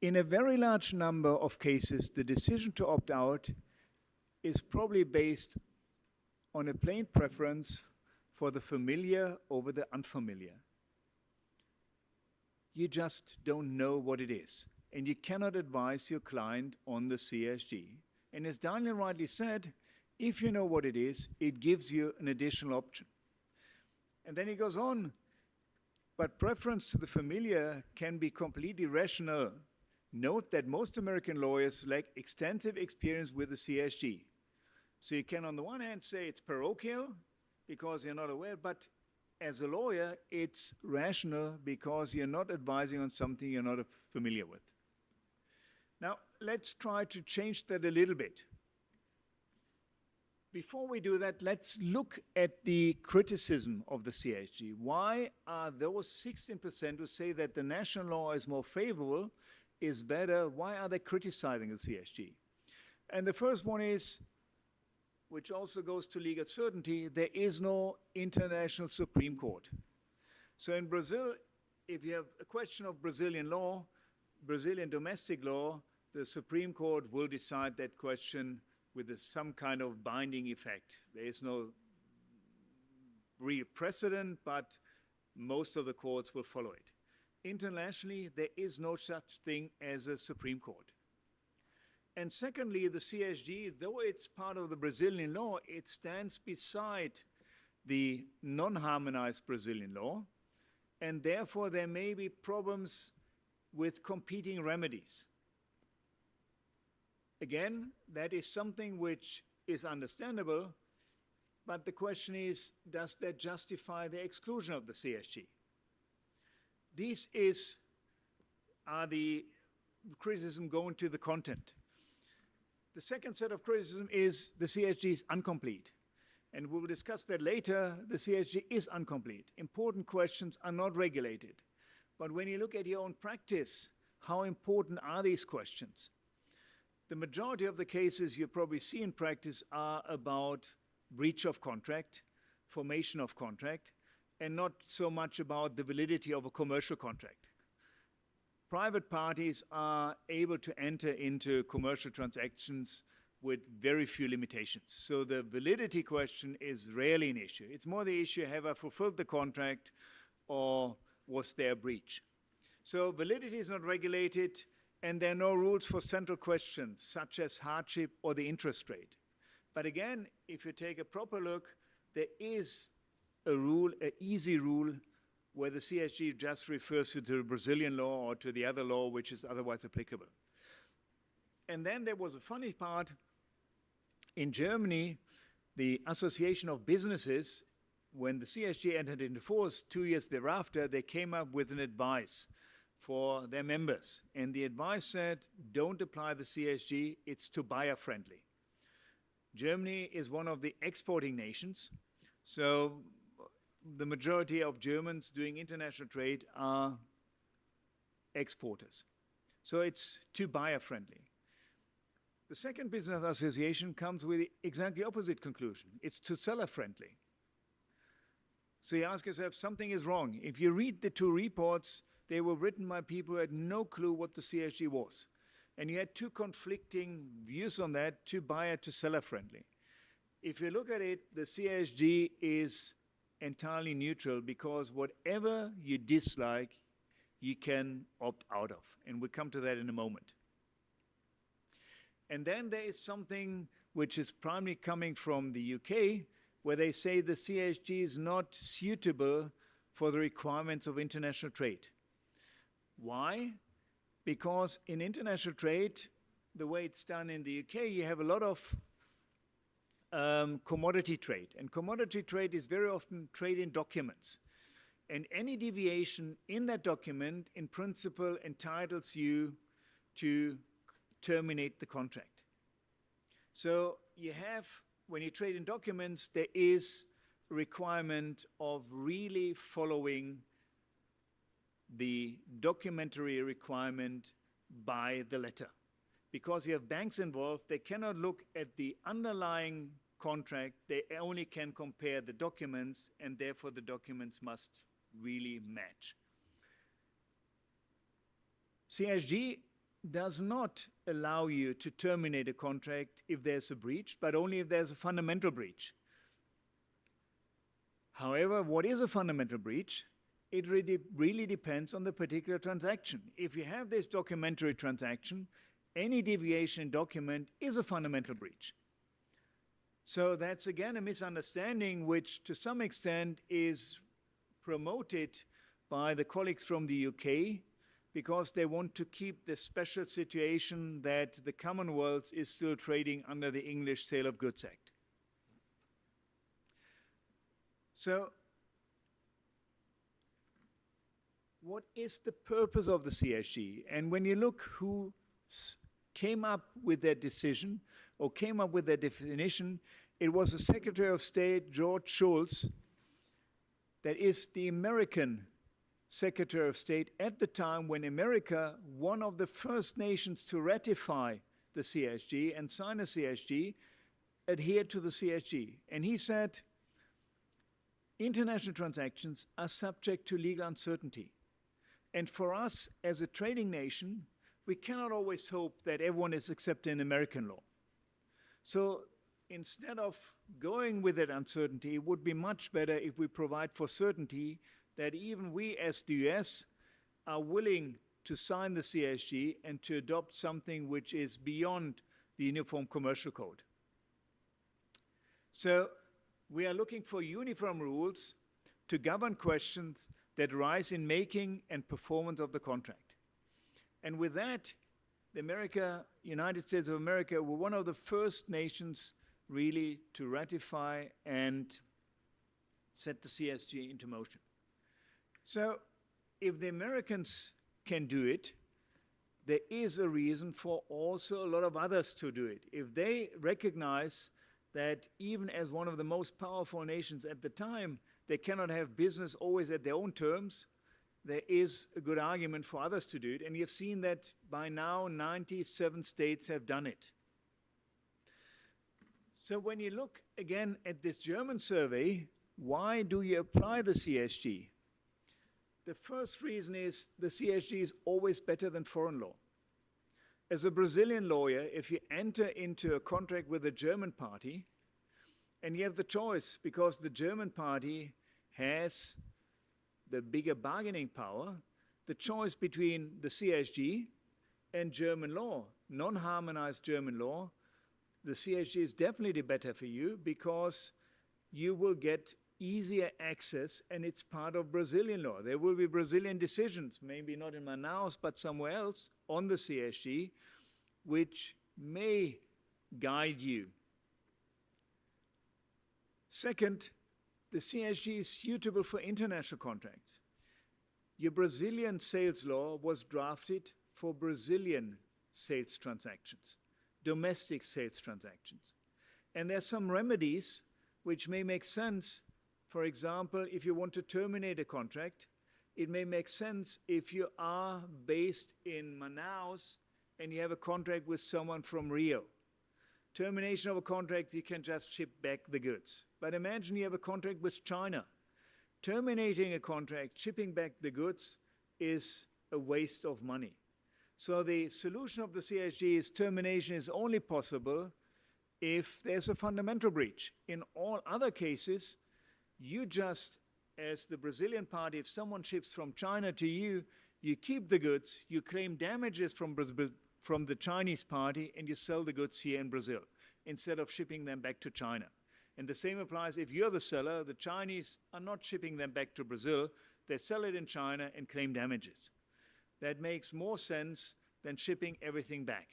D: In a very large number of cases, the decision to opt out is probably based on a plain preference for the familiar over the unfamiliar. You just don't know what it is, and you cannot advise your client on the CSG. And as Daniel rightly said, if you know what it is, it gives you an additional option. And then he goes on, but preference to the familiar can be completely rational. Note that most American lawyers lack extensive experience with the CSG. So you can on the one hand say it's parochial because you're not aware, but as a lawyer, it's rational because you're not advising on something you're not familiar with. Now, let's try to change that a little bit. Before we do that, let's look at the criticism of the CSG. Why are those 16% who say that the national law is more favorable, is better, why are they criticizing the CSG? And the first one is, which also goes to legal certainty, there is no international Supreme Court. So in Brazil, if you have a question of Brazilian law, Brazilian domestic law, the Supreme Court will decide that question with some kind of binding effect. There is no real precedent, but most of the courts will follow it. Internationally, there is no such thing as a Supreme Court. And secondly, the CSG, though it's part of the Brazilian law, it stands beside the non-harmonized Brazilian law, and therefore there may be problems with competing remedies. Again, that is something which is understandable, but the question is, does that justify the exclusion of the CSG? These are the criticism going to the content. The second set of criticism is the CSG is incomplete. And we will discuss that later. The CSG is incomplete. Important questions are not regulated. But when you look at your own practice, how important are these questions? The majority of the cases you probably see in practice are about breach of contract, formation of contract, and not so much about the validity of a commercial contract. Private parties are able to enter into commercial transactions with very few limitations. So the validity question is rarely an issue. It's more the issue, have I fulfilled the contract or was there a breach? So validity is not regulated, and there are no rules for central questions such as hardship or the interest rate. But again, if you take a proper look, there is a rule, an easy rule, where the CSG just refers to the Brazilian law or to the other law which is otherwise applicable. And then there was a funny part. In Germany, the Association of Businesses, when the CSG entered into force 2 years thereafter, they came up with an advice for their members. And the advice said, don't apply the CSG, it's too buyer-friendly. Germany is one of the exporting nations, so the majority of Germans doing international trade are exporters. So it's too buyer-friendly. The second business association comes with the exactly opposite conclusion. It's too seller-friendly. So you ask yourself, something is wrong. If you read the two reports, they were written by people who had no clue what the CSG was. And you had two conflicting views on that, too buyer to seller-friendly. If you look at it, the CSG is entirely neutral because whatever you dislike, you can opt out of. And we'll come to that in a moment. And then there is something which is primarily coming from the UK, where they say the CSG is not suitable for the requirements of international trade. Why? Because in international trade, the way it's done in the UK, you have a lot of commodity trade. And commodity trade is very often trade in documents. And any deviation in that document, in principle, entitles you to terminate the contract. So you have, when you trade in documents, there is a requirement of really following the documentary requirement by the letter. Because you have banks involved, they cannot look at the underlying contract, they only can compare the documents, and therefore the documents must really match. CSG does not allow you to terminate a contract if there's a breach, but only if there's a fundamental breach. However, what is a fundamental breach? It really depends on the particular transaction. If you have this documentary transaction, any deviation in document is a fundamental breach. So that's again a misunderstanding which to some extent is promoted by the colleagues from the UK because they want to keep the special situation that the Commonwealth is still trading under the English Sale of Goods Act. So what is the purpose of the CSG? And when you look who came up with that decision or came up with that definition, it was the Secretary of State, George Shultz, that is the American Secretary of State at the time when America, one of the first nations to ratify the CSG and sign a CSG, adhered to the CSG. And he said, international transactions are subject to legal uncertainty. And for us as a trading nation, we cannot always hope that everyone is accepting American law. So instead of going with that uncertainty, it would be much better if we provide for certainty that even we as the US are willing to sign the CSG and to adopt something which is beyond the Uniform Commercial Code. So we are looking for uniform rules to govern questions that arise in making and performance of the contract. And with that, the United States of America were one of the first nations really to ratify and set the CSG into motion. So if the Americans can do it, there is a reason for also a lot of others to do it. If they recognize that even as one of the most powerful nations at the time, they cannot have business always at their own terms, there is a good argument for others to do it. And you've seen that by now 97 states have done it. So when you look again at this German survey, why do you apply the CSG? The first reason is the CSG is always better than foreign law. As a Brazilian lawyer, if you enter into a contract with a German party, and you have the choice because the German party has the bigger bargaining power, the choice between the CSG and German law, non-harmonized German law, the CSG is definitely better for you because you will get easier access and it's part of Brazilian law. There will be Brazilian decisions, maybe not in Manaus, but somewhere else on the CSG, which may guide you. Second, the CSG is suitable for international contracts. Your Brazilian sales law was drafted for Brazilian sales transactions, domestic sales transactions. And there are some remedies which may make sense. For example, if you want to terminate a contract, it may make sense if you are based in Manaus and you have a contract with someone from Rio. Termination of a contract, you can just ship back the goods. But imagine you have a contract with China. Terminating a contract, shipping back the goods is a waste of money. So the solution of the CSG is termination is only possible if there's a fundamental breach. In all other cases, you just, as the Brazilian party, if someone ships from China to you, you keep the goods, you claim damages from the Chinese party, and you sell the goods here in Brazil, instead of shipping them back to China. And the same applies if you're the seller. The Chinese are not shipping them back to Brazil. They sell it in China and claim damages. That makes more sense than shipping everything back.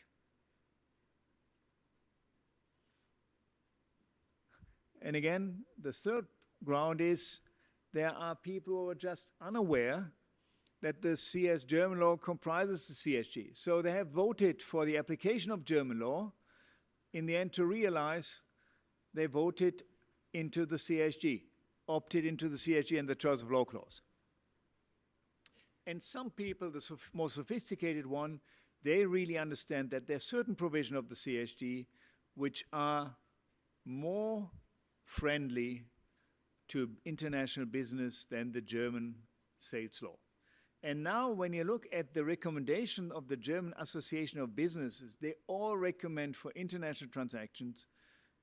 D: And again, the third ground is there are people who are just unaware that the German law comprises the CSG. So they have voted for the application of German law. In the end, to realize they voted into the CSG, opted into the CSG and the choice of law clause. And some people, the more sophisticated one, they really understand that there are certain provisions of the CSG which are more friendly to international business than the German sales law. And now when you look at the recommendation of the German Association of Businesses, they all recommend for international transactions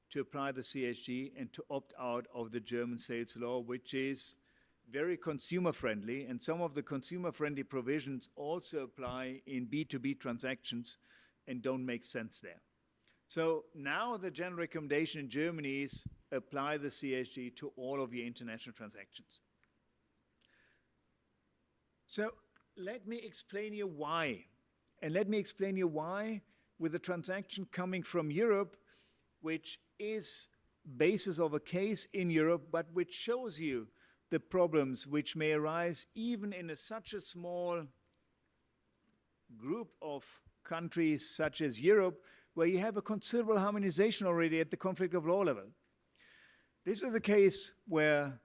D: to apply the CSG and to opt out of the German sales law, which is very consumer friendly, and some of the consumer friendly provisions also apply in B2B transactions and don't make sense there. So now the general recommendation in Germany is apply the CSG to all of your international transactions. So let me explain you why. And let me explain you why with a transaction coming from Europe, which is basis of a case in Europe, but which shows you the problems which may arise even in such a small group of countries such as Europe, where you have a considerable harmonization already at the conflict of law level. This is a case where,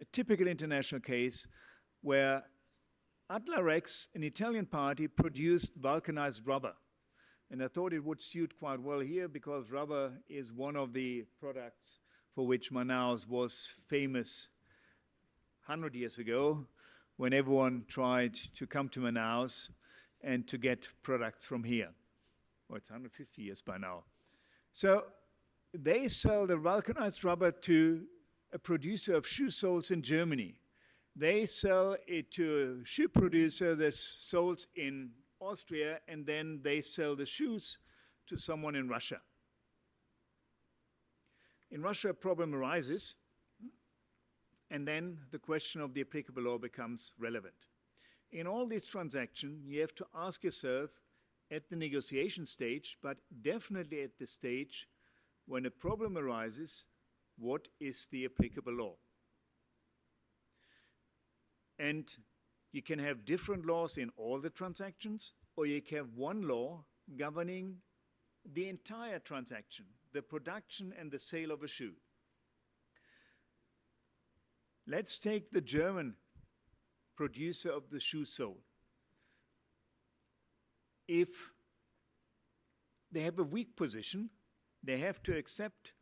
D: a typical international case, where Adlarex, an Italian party, produced vulcanized rubber. And I thought it would suit quite well here because rubber is one of the products for which Manaus was famous 100 years ago, when everyone tried to come to Manaus and to get products from here. Well, it's 150 years by now. So they sell the vulcanized rubber to a producer of shoe soles in Germany. They sell it to a shoe producer that soles in Austria, and then they sell the shoes to someone in Russia. In Russia, a problem arises, and then the question of the applicable law becomes relevant. In all these transactions, you have to ask yourself at the negotiation stage, but definitely at the stage when a problem arises, what is the applicable law? And you can have different laws in all the transactions, or you can have one law governing the entire transaction, the production and the sale of a shoe. Let's take the German producer of the shoe sole. If they have a weak position, they have to accept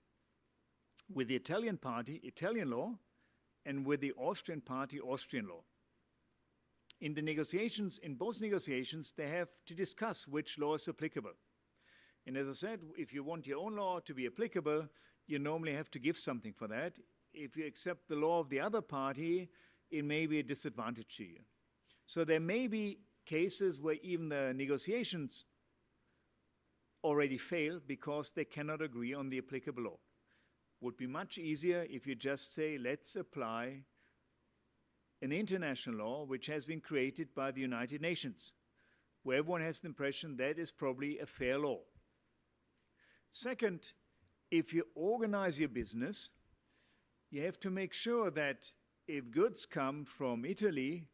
D: with the Italian party, Italian law, and with the Austrian party, Austrian law. In the negotiations, in both negotiations, they have to discuss which law is applicable. And as I said, if you want your own law to be applicable, you normally have to give something for that. If you accept the law of the other party, it may be a disadvantage to you. So there may be cases where even the negotiations already fail because they cannot agree on the applicable law. Would be much easier if you just say, let's apply an international law which has been created by the United Nations, where everyone has the impression that is probably a fair law. Second, if you organize your business, you have to make sure that if goods come from Italy,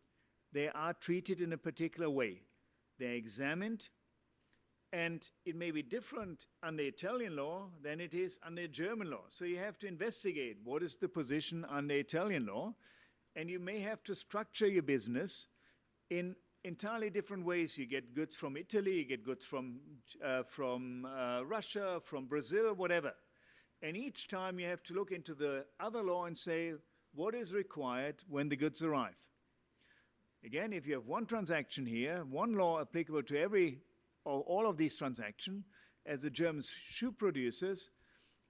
D: they are treated in a particular way. They're examined, and it may be different under Italian law than it is under German law. So you have to investigate what is the position under Italian law, and you may have to structure your business in entirely different ways. You get goods from Italy, you get goods from Russia, from Brazil, whatever. And each time you have to look into the other law and say, what is required when the goods arrive? Again, if you have one transaction here, one law applicable to every or all of these transactions, as the German shoe producers,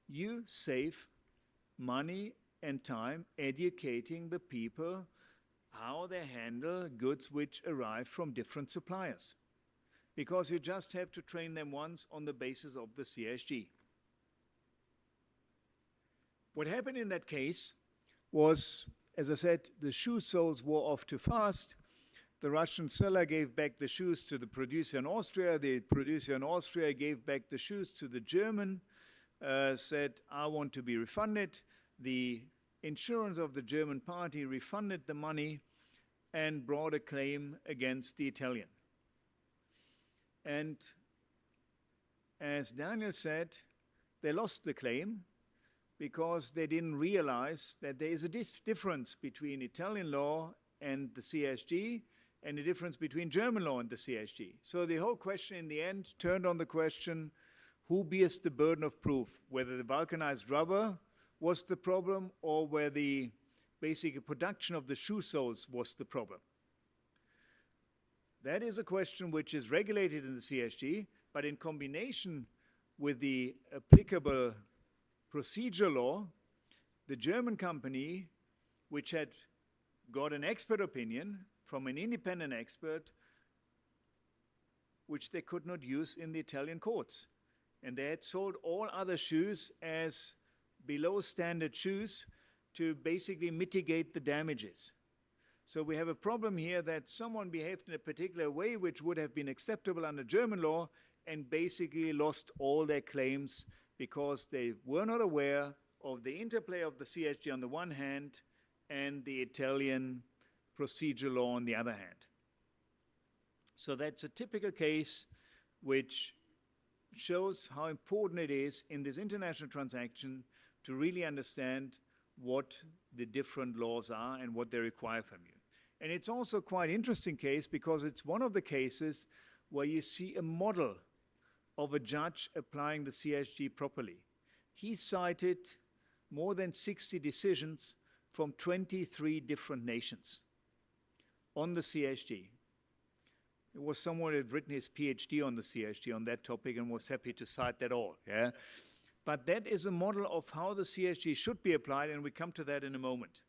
D: you save money and time educating the people how they handle goods which arrive from different suppliers. Because you just have to train them once on the basis of the CSG. What happened in that case was, as I said, the shoe soles wore off too fast. The Russian seller gave back the shoes to the producer in Austria. The producer in Austria gave back the shoes to the German, said, I want to be refunded. the insurance of the German party refunded the money and brought a claim against the Italian. And as Daniel said, they lost the claim because they didn't realize that there is a difference between Italian law and the CSG and a difference between German law and the CSG. So the whole question in the end turned on the question, who bears the burden of proof, whether the vulcanized rubber was the problem or where the basic production of the shoe soles was the problem. That is a question which is regulated in the CSG, but in combination with the applicable procedure law, the German company, which had got an expert opinion from an independent expert, which they could not use in the Italian courts. And they had sold all other shoes as below standard shoes to basically mitigate the damages. So we have a problem here that someone behaved in a particular way which would have been acceptable under German law and basically lost all their claims because they were not aware of the interplay of the CSG on the one hand and the Italian procedure law on the other hand. So that's a typical case which shows how important it is in this international transaction to really understand what the different laws are and what they require from you. And it's also quite an interesting case because it's one of the cases where you see a model of a judge applying the CSG properly. He cited more than 60 decisions from 23 different nations on the CSG. It was someone who had written his PhD on the CSG on that topic and was happy to cite that all. Yeah? But that is a model of how the CSG should be applied, and we come to that in a moment.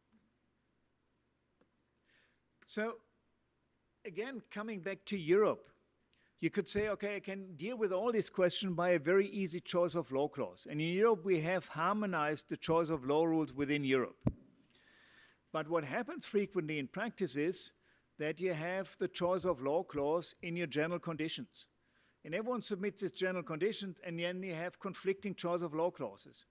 D: So, again, coming back to Europe, you could say, okay, I can deal with all this question by a very easy choice of law clause. And in Europe, we have harmonized the choice of law rules within Europe. But what happens frequently in practice is that you have the choice of law clause in your general conditions. And everyone submits its general conditions, and then you have conflicting choice of law clauses.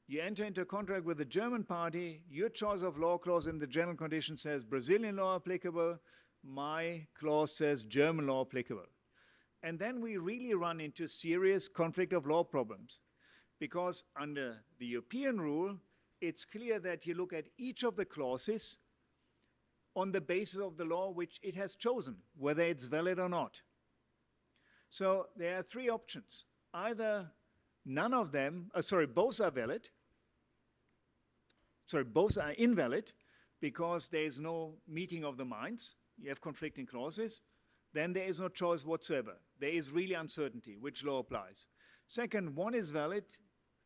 D: You enter into a contract with the German party, your choice of law clause in the general condition says Brazilian law applicable, my clause says German law applicable. And then we really run into serious conflict of law problems. Because under the European rule, it's clear that you look at each of the clauses on the basis of the law which it has chosen, whether it's valid or not. So there are three options. Either none of them, both are valid. Both are invalid because there is no meeting of the minds. You have conflicting clauses. Then there is no choice whatsoever. There is really uncertainty which law applies. Second, one is valid,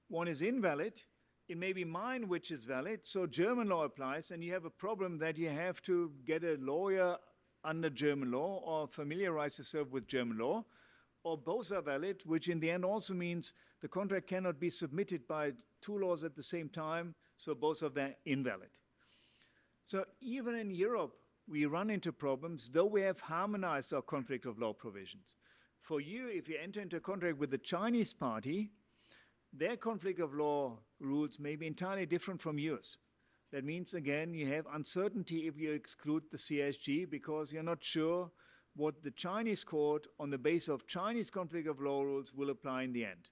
D: one is invalid. It may be mine which is valid, so German law applies, and you have a problem that you have to get a lawyer under German law or familiarize yourself with German law, or both are valid, which in the end also means the contract cannot be submitted by two laws at the same time, so both of them are invalid. So even in Europe, we run into problems, though we have harmonized our conflict of law provisions. For you, if you enter into a contract with the Chinese party, their conflict of law rules may be entirely different from yours. That means, again, you have uncertainty if you exclude the CSG because you're not sure what the Chinese court, on the basis of Chinese conflict of law rules, will apply in the end.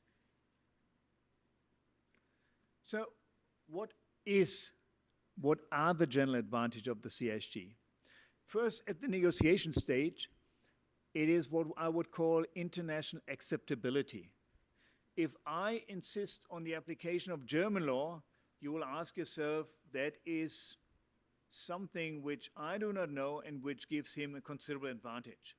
D: So what are the general advantages of the CSG? First, at the negotiation stage, it is what I would call international acceptability. If I insist on the application of German law, you will ask yourself, that is something which I do not know and which gives him a considerable advantage.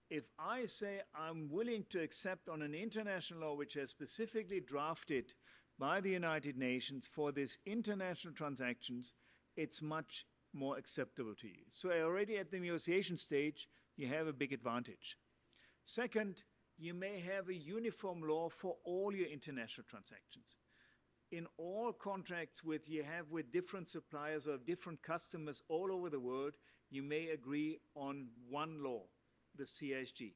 D: If I say I'm willing to accept on an international law which is specifically drafted by the United Nations for these international transactions, it's much more acceptable to you. So already at the negotiation stage, you have a big advantage. Second, you may have a uniform law for all your international transactions. In all contracts you have with different suppliers or different customers all over the world, you may agree on one law, the CSG.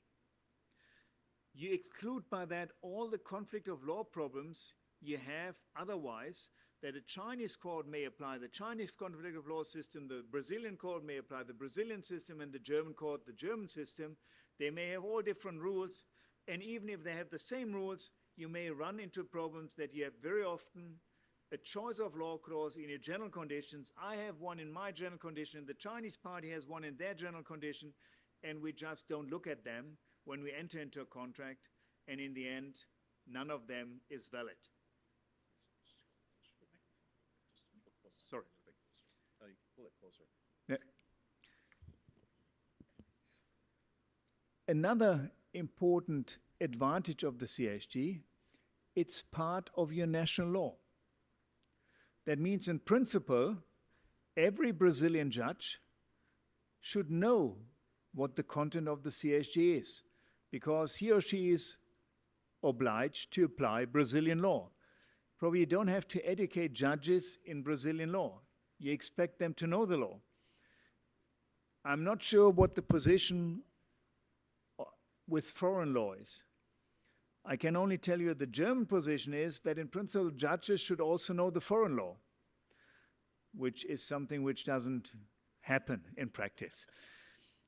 D: You exclude by that all the conflict of law problems you have otherwise that a Chinese court may apply the Chinese conflict of law system, the Brazilian court may apply the Brazilian system, and the German court the German system. They may have all different rules, and even if they have the same rules, you may run into problems that you have very often a choice of law clause in your general conditions. I have one in my general condition, the Chinese party has one in their general condition, and we just don't look at them when we enter into a contract, and in the end, none of them is valid. Sorry.
C: Pull it closer.
D: Yeah. Another important advantage of the CSG, it's part of your national law. That means in principle, every Brazilian judge should know what the content of the CSG is, because he or she is obliged to apply Brazilian law. Probably you don't have to educate judges in Brazilian law. You expect them to know the law. I'm not sure what the position with foreign law is. I can only tell you the German position is that in principle judges should also know the foreign law, which is something which doesn't happen in practice.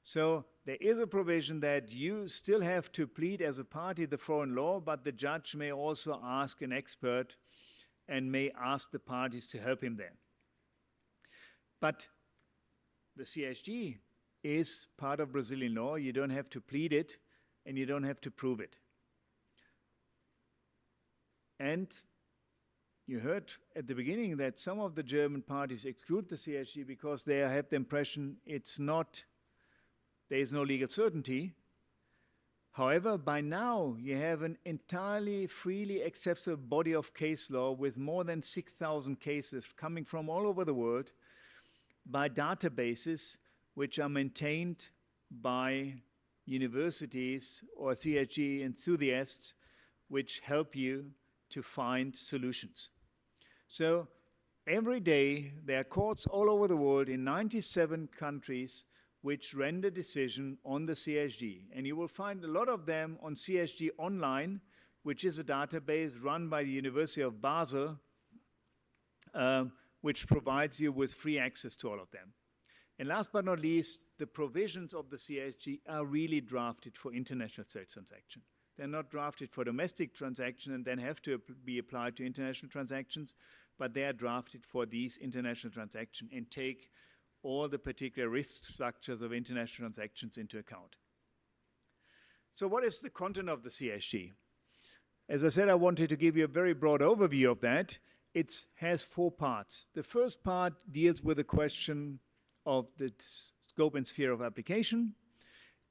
D: So there is a provision that you still have to plead as a party the foreign law, but the judge may also ask an expert and may ask the parties to help him there. But the CSG is part of Brazilian law. You don't have to plead it, and you don't have to prove it. And you heard at the beginning that some of the German parties exclude the CSG because they have the impression there is no legal certainty. However, by now you have an entirely freely accessible body of case law with more than 6,000 cases coming from all over the world by databases which are maintained by universities or CSG enthusiasts which help you to find solutions. So every day there are courts all over the world in 97 countries which render decision on the CSG. And you will find a lot of them on CSG Online, which is a database run by the University of Basel, which provides you with free access to all of them. And last but not least, the provisions of the CSG are really drafted for international trade transaction. They're not drafted for domestic transaction and then have to be applied to international transactions, but they are drafted for these international transactions and take all the particular risk structures of international transactions into account. So what is the content of the CSG? As I said, I wanted to give you a very broad overview of that. It has 4 parts. The first part deals with the question of the scope and sphere of application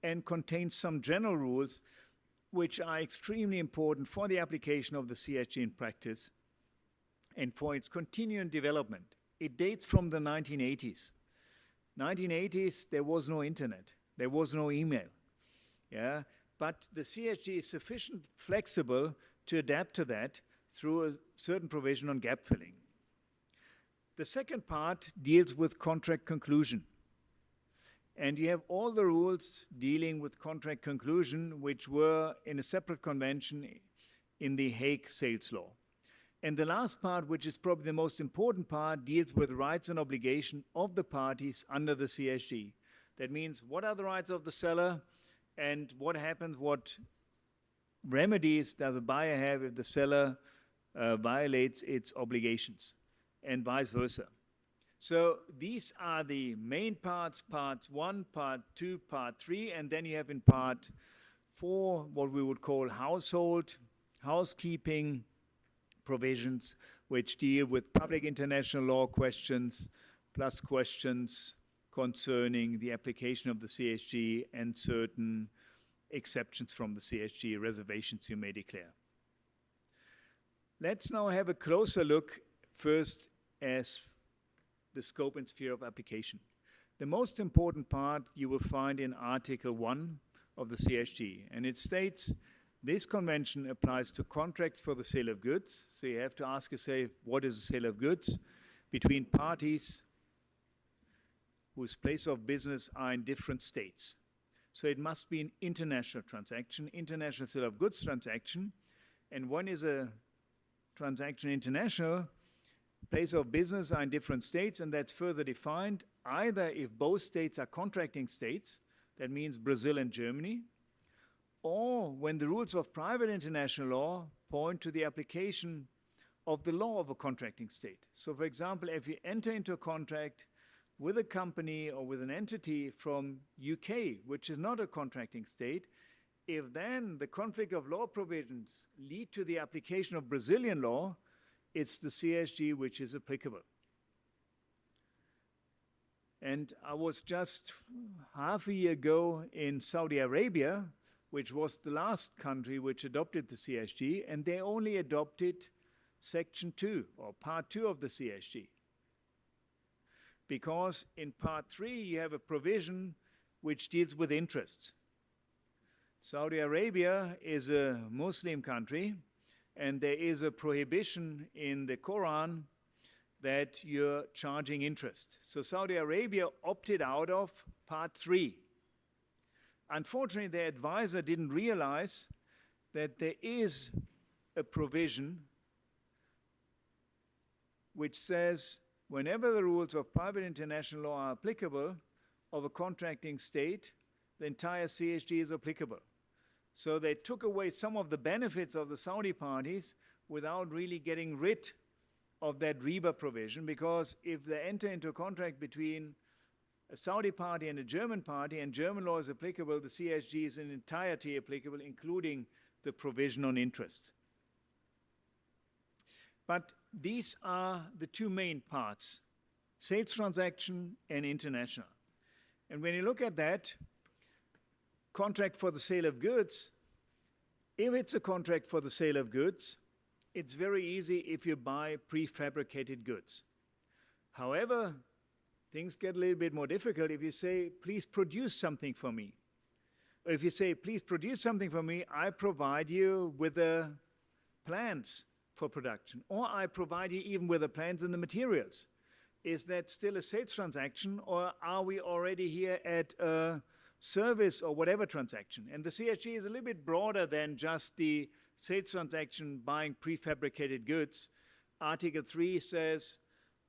D: and contains some general rules which are extremely important for the application of the CSG in practice and for its continuing development. It dates from the 1980s. 1980s, there was no internet, there was no email, yeah? But the CSG is sufficiently flexible to adapt to that through a certain provision on gap filling. The second part deals with contract conclusion. And you have all the rules dealing with contract conclusion, which were in a separate convention in the Hague Sales Law. And the last part, which is probably the most important part, deals with rights and obligation of the parties under the CSG. That means what are the rights of the seller and what happens, what remedies does a buyer have if the seller violates its obligations and vice versa. So these are the main parts, parts 1, part 2, part 3, and then you have in part 4 what we would call housekeeping provisions, which deal with public international law questions, plus questions concerning the application of the CSG and certain exceptions from the CSG, reservations you may declare. Let's now have a closer look first as the scope and sphere of application. The most important part you will find in Article 1 of the CSG, and it states this convention applies to contracts for the sale of goods. So you have to ask yourself, what is the sale of goods? Between parties whose place of business are in different states. So it must be an international transaction, international sale of goods transaction. And when is a transaction international, place of business are in different states, and that's further defined either if both states are contracting states, that means Brazil and Germany, or when the rules of private international law point to the application of the law of a contracting state. So for example, if you enter into a contract with a company or with an entity from UK, which is not a contracting state, if then the conflict of law provisions lead to the application of Brazilian law, it's the CSG which is applicable. And I was just half a year ago in Saudi Arabia, which was the last country which adopted the CSG, and they only adopted Section 2 or Part 2 of the CSG. Because in Part 3 you have a provision which deals with interests. Saudi Arabia is a Muslim country, and there is a prohibition in the Quran that you're charging interest. So Saudi Arabia opted out of Part 3. Unfortunately, their advisor didn't realize that there is a provision which says whenever the rules of private international law are applicable of a contracting state, the entire CSG is applicable. So they took away some of the benefits of the Saudi parties without really getting rid of that RIBA provision, because if they enter into a contract between a Saudi party and a German party, and German law is applicable, the CSG is in entirety applicable, including the provision on interest. But these are the two main parts, sales transaction and international. And when you look at that, contract for the sale of goods, if it's a contract for the sale of goods, it's very easy if you buy prefabricated goods. However, things get a little bit more difficult if you say, please produce something for me. Or if you say, please produce something for me, I provide you with the plans for production, or I provide you even with the plans and the materials. Is that still a sales transaction, or are we already here at a service or whatever transaction? And the CSG is a little bit broader than just the sales transaction buying prefabricated goods. Article 3 says,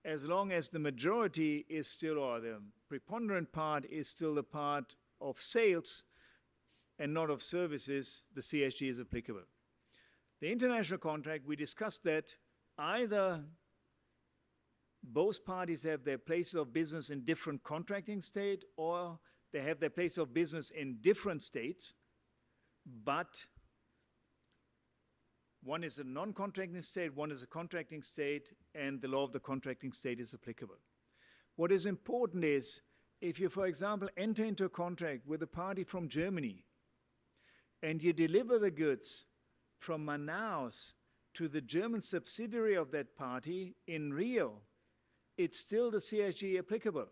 D: as long as the majority is still, or the preponderant part is still the part of sales and not of services, the CSG is applicable. The international contract, we discussed that either both parties have their places of business in different contracting state, or they have their place of business in different states, but one is a non-contracting state, one is a contracting state, and the law of the contracting state is applicable. What is important is, if you, for example, enter into a contract with a party from Germany, and you deliver the goods from Manaus to the German subsidiary of that party in Rio, it's still the CSG applicable.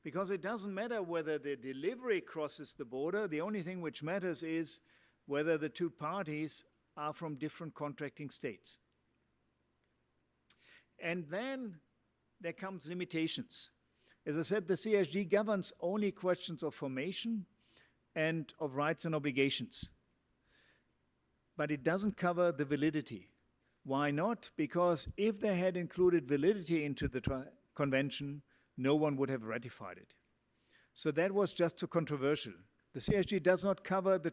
D: Because it doesn't matter whether the delivery crosses the border, the only thing which matters is whether the two parties are from different contracting states. And then there comes limitations. As I said, the CSG governs only questions of formation and of rights and obligations. But it doesn't cover the validity. Why not? Because if they had included validity into the convention, no one would have ratified it. So that was just too controversial. The CSG does not cover the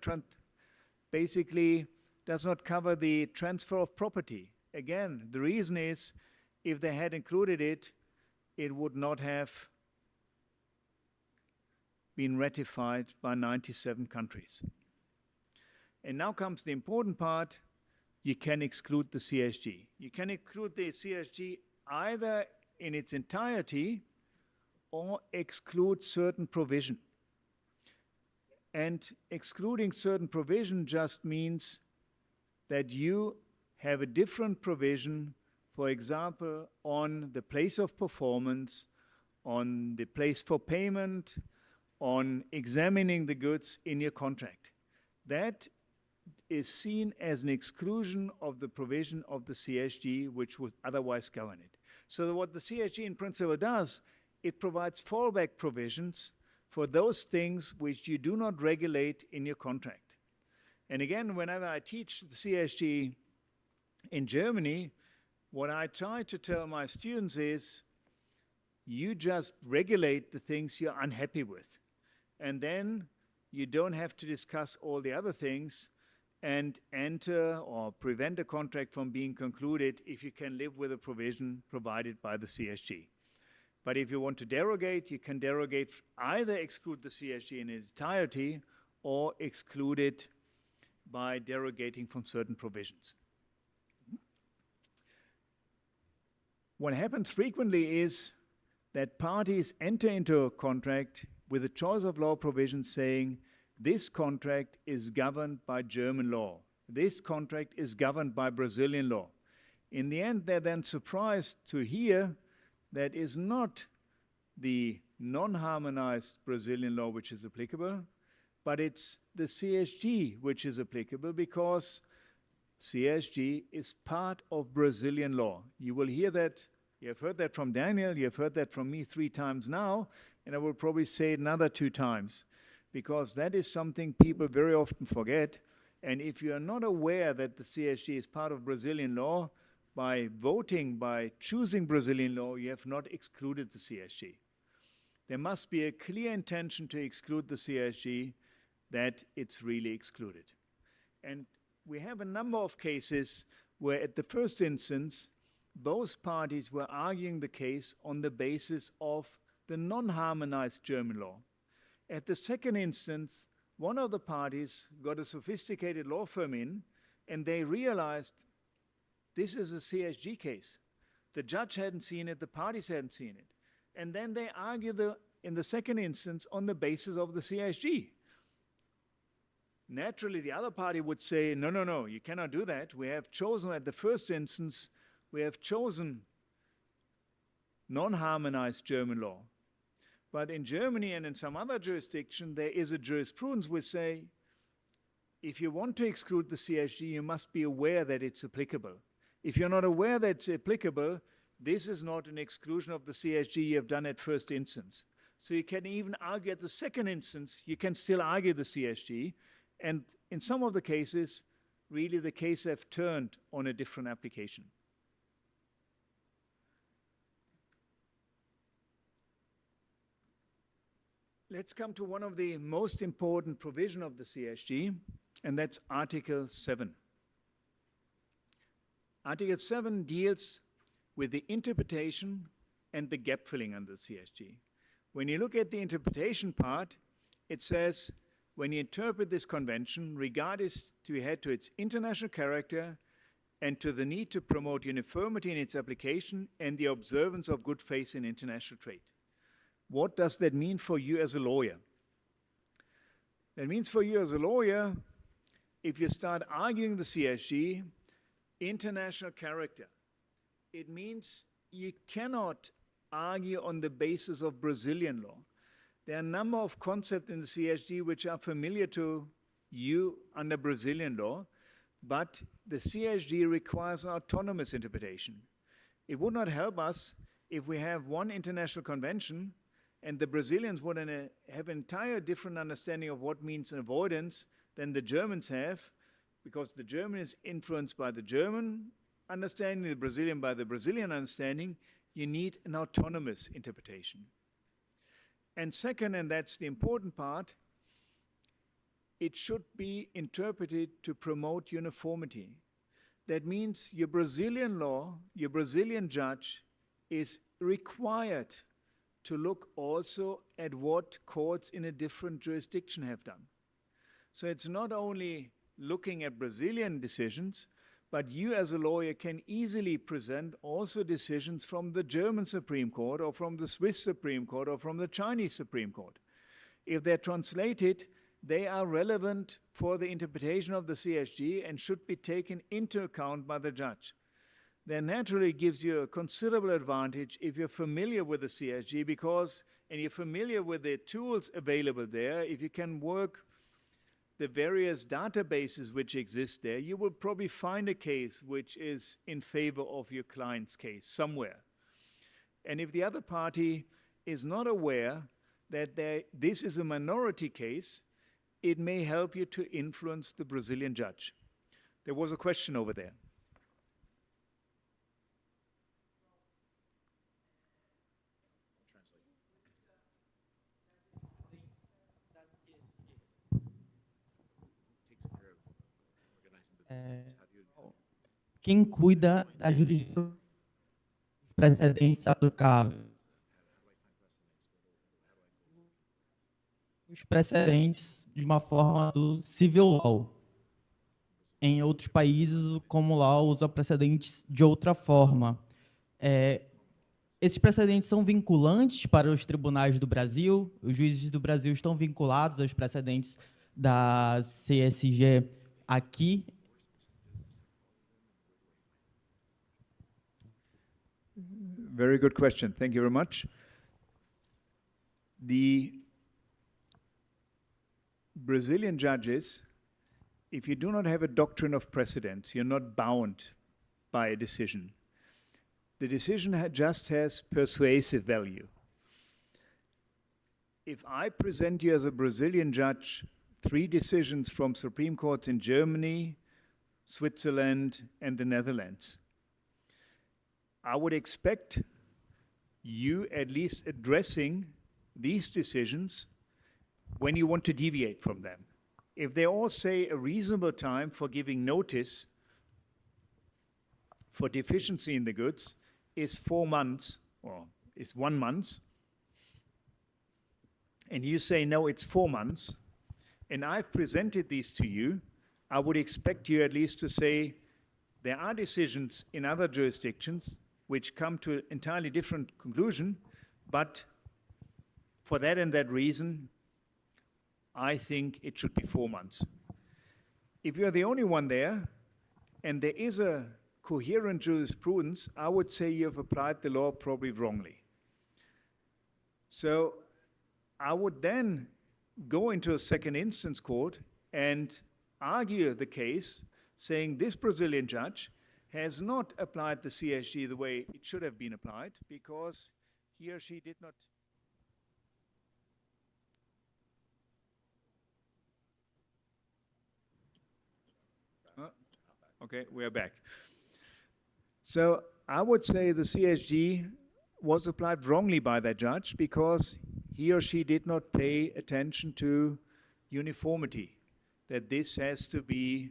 D: transfer of property. Again, the reason is, if they had included it, it would not have been ratified by 97 countries. And now comes the important part. You can exclude the CSG. You can exclude the CSG either in its entirety or exclude certain provision. And excluding certain provision just means that you have a different provision, for example, on the place of performance, on the place for payment, on examining the goods in your contract. That is seen as an exclusion of the provision of the CSG, which would otherwise govern it. So what the CSG in principle does, it provides fallback provisions for those things which you do not regulate in your contract. And again, whenever I teach the CSG in Germany, What I try to tell my students is, you just regulate the things you're unhappy with. And then you don't have to discuss all the other things and enter or prevent a contract from being concluded if you can live with a provision provided by the CSG. But if you want to derogate, you can derogate, either exclude the CSG in its entirety or exclude it by derogating from certain provisions. What happens frequently is that parties enter into a contract with a choice of law provision saying, this contract is governed by German law. This contract is governed by Brazilian law. In the end, they're then surprised to hear that is not the non-harmonized Brazilian law which is applicable, but it's the CSG which is applicable, because CSG is part of Brazilian law. You will hear that, you have heard that from Daniel, you have heard that from me 3 times now, and I will probably say it another 2 times, because that is something people very often forget. And if you are not aware that the CSG is part of Brazilian law, by voting, by choosing Brazilian law, you have not excluded the CSG. There must be a clear intention to exclude the CSG, that it's really excluded. And we have a number of cases where at the first instance, both parties were arguing the case on the basis of the non-harmonized German law. At the second instance, one of the parties got a sophisticated law firm in, and they realized this is a CSG case. The judge hadn't seen it, the parties hadn't seen it. And then they argue in the second instance on the basis of the CSG. Naturally, the other party would say, no, no, no, you cannot do that. We have chosen at the first instance, we have chosen non-harmonized German law. But in Germany and in some other jurisdiction, there is a jurisprudence which say, if you want to exclude the CSG, you must be aware that it's applicable. If you're not aware that it's applicable, this is not an exclusion of the CSG you have done at first instance. So you can even argue at the second instance, you can still argue the CSG. And in some of the cases, really the case have turned on a different application. Let's come to one of the most important provisions of the CSG, and that's Article 7. Article 7 deals with the interpretation and the gap filling under the CSG. When you look at the interpretation part, it says, when you interpret this convention, regard is to be had to its international character and to the need to promote uniformity in its application and the observance of good faith in international trade. What does that mean for you as a lawyer? That means for you as a lawyer, if you start arguing the CSG, international character, it means you cannot argue on the basis of Brazilian law. There are a number of concepts in the CSG which are familiar to you under Brazilian law, but the CSG requires an autonomous interpretation. It would not help us if we have one international convention and the Brazilians would have an entire different understanding of what means avoidance than the Germans have, because the German is influenced by the German understanding, the Brazilian by the Brazilian understanding. You need an autonomous interpretation. And second, and that's the important part, it should be interpreted to promote uniformity. That means your Brazilian law, your Brazilian judge is required to look also at what courts in a different jurisdiction have done. So it's not only looking at Brazilian decisions, but you as a lawyer can easily present also decisions from the German Supreme Court or from the Swiss Supreme Court or from the Chinese Supreme Court. If they're translated, they are relevant for the interpretation of the CSG and should be taken into account by the judge. That naturally gives you a considerable advantage if you're familiar with the CSG and you're familiar with the tools available there. If you can work the various databases which exist there, you will probably find a case which is in favor of your client's case somewhere. And if the other party is not aware that this is a minority case, it may help you to influence the Brazilian judge. There was a question over there.
E: quem cuida da jurisdição dos precedentes aplicáveis. Os precedentes de uma forma do civil law. Em outros países, o common law usa precedentes de outra forma. Esses precedentes são vinculantes para os tribunais do Brasil? Os juízes do Brasil estão vinculados aos precedentes da CSG aqui?
D: Very good question. Thank you very much. The Brazilian judges, if you do not have a doctrine of precedence, you're not bound by a decision. The decision just has persuasive value. If I present you as a Brazilian judge 3 decisions from Supreme Courts in Germany, Switzerland, and the Netherlands, I would expect you at least addressing these decisions when you want to deviate from them. If they all say a reasonable time for giving notice for deficiency in the goods is 4 months, or is 1 month, and you say, no, it's 4 months, and I've presented these to you, I would expect you at least to say, there are decisions in other jurisdictions which come to an entirely different conclusion, but for that and that reason, I think it should be 4 months. If you're the only one there, and there is a coherent jurisprudence, I would say you've applied the law probably wrongly. So I would then go into a second instance court and argue the case, saying this Brazilian judge has not applied the CSG the way it should have been applied because he or she did not. Okay, we are back. So I would say the CSG was applied wrongly by that judge because he or she did not pay attention to uniformity, that this has to be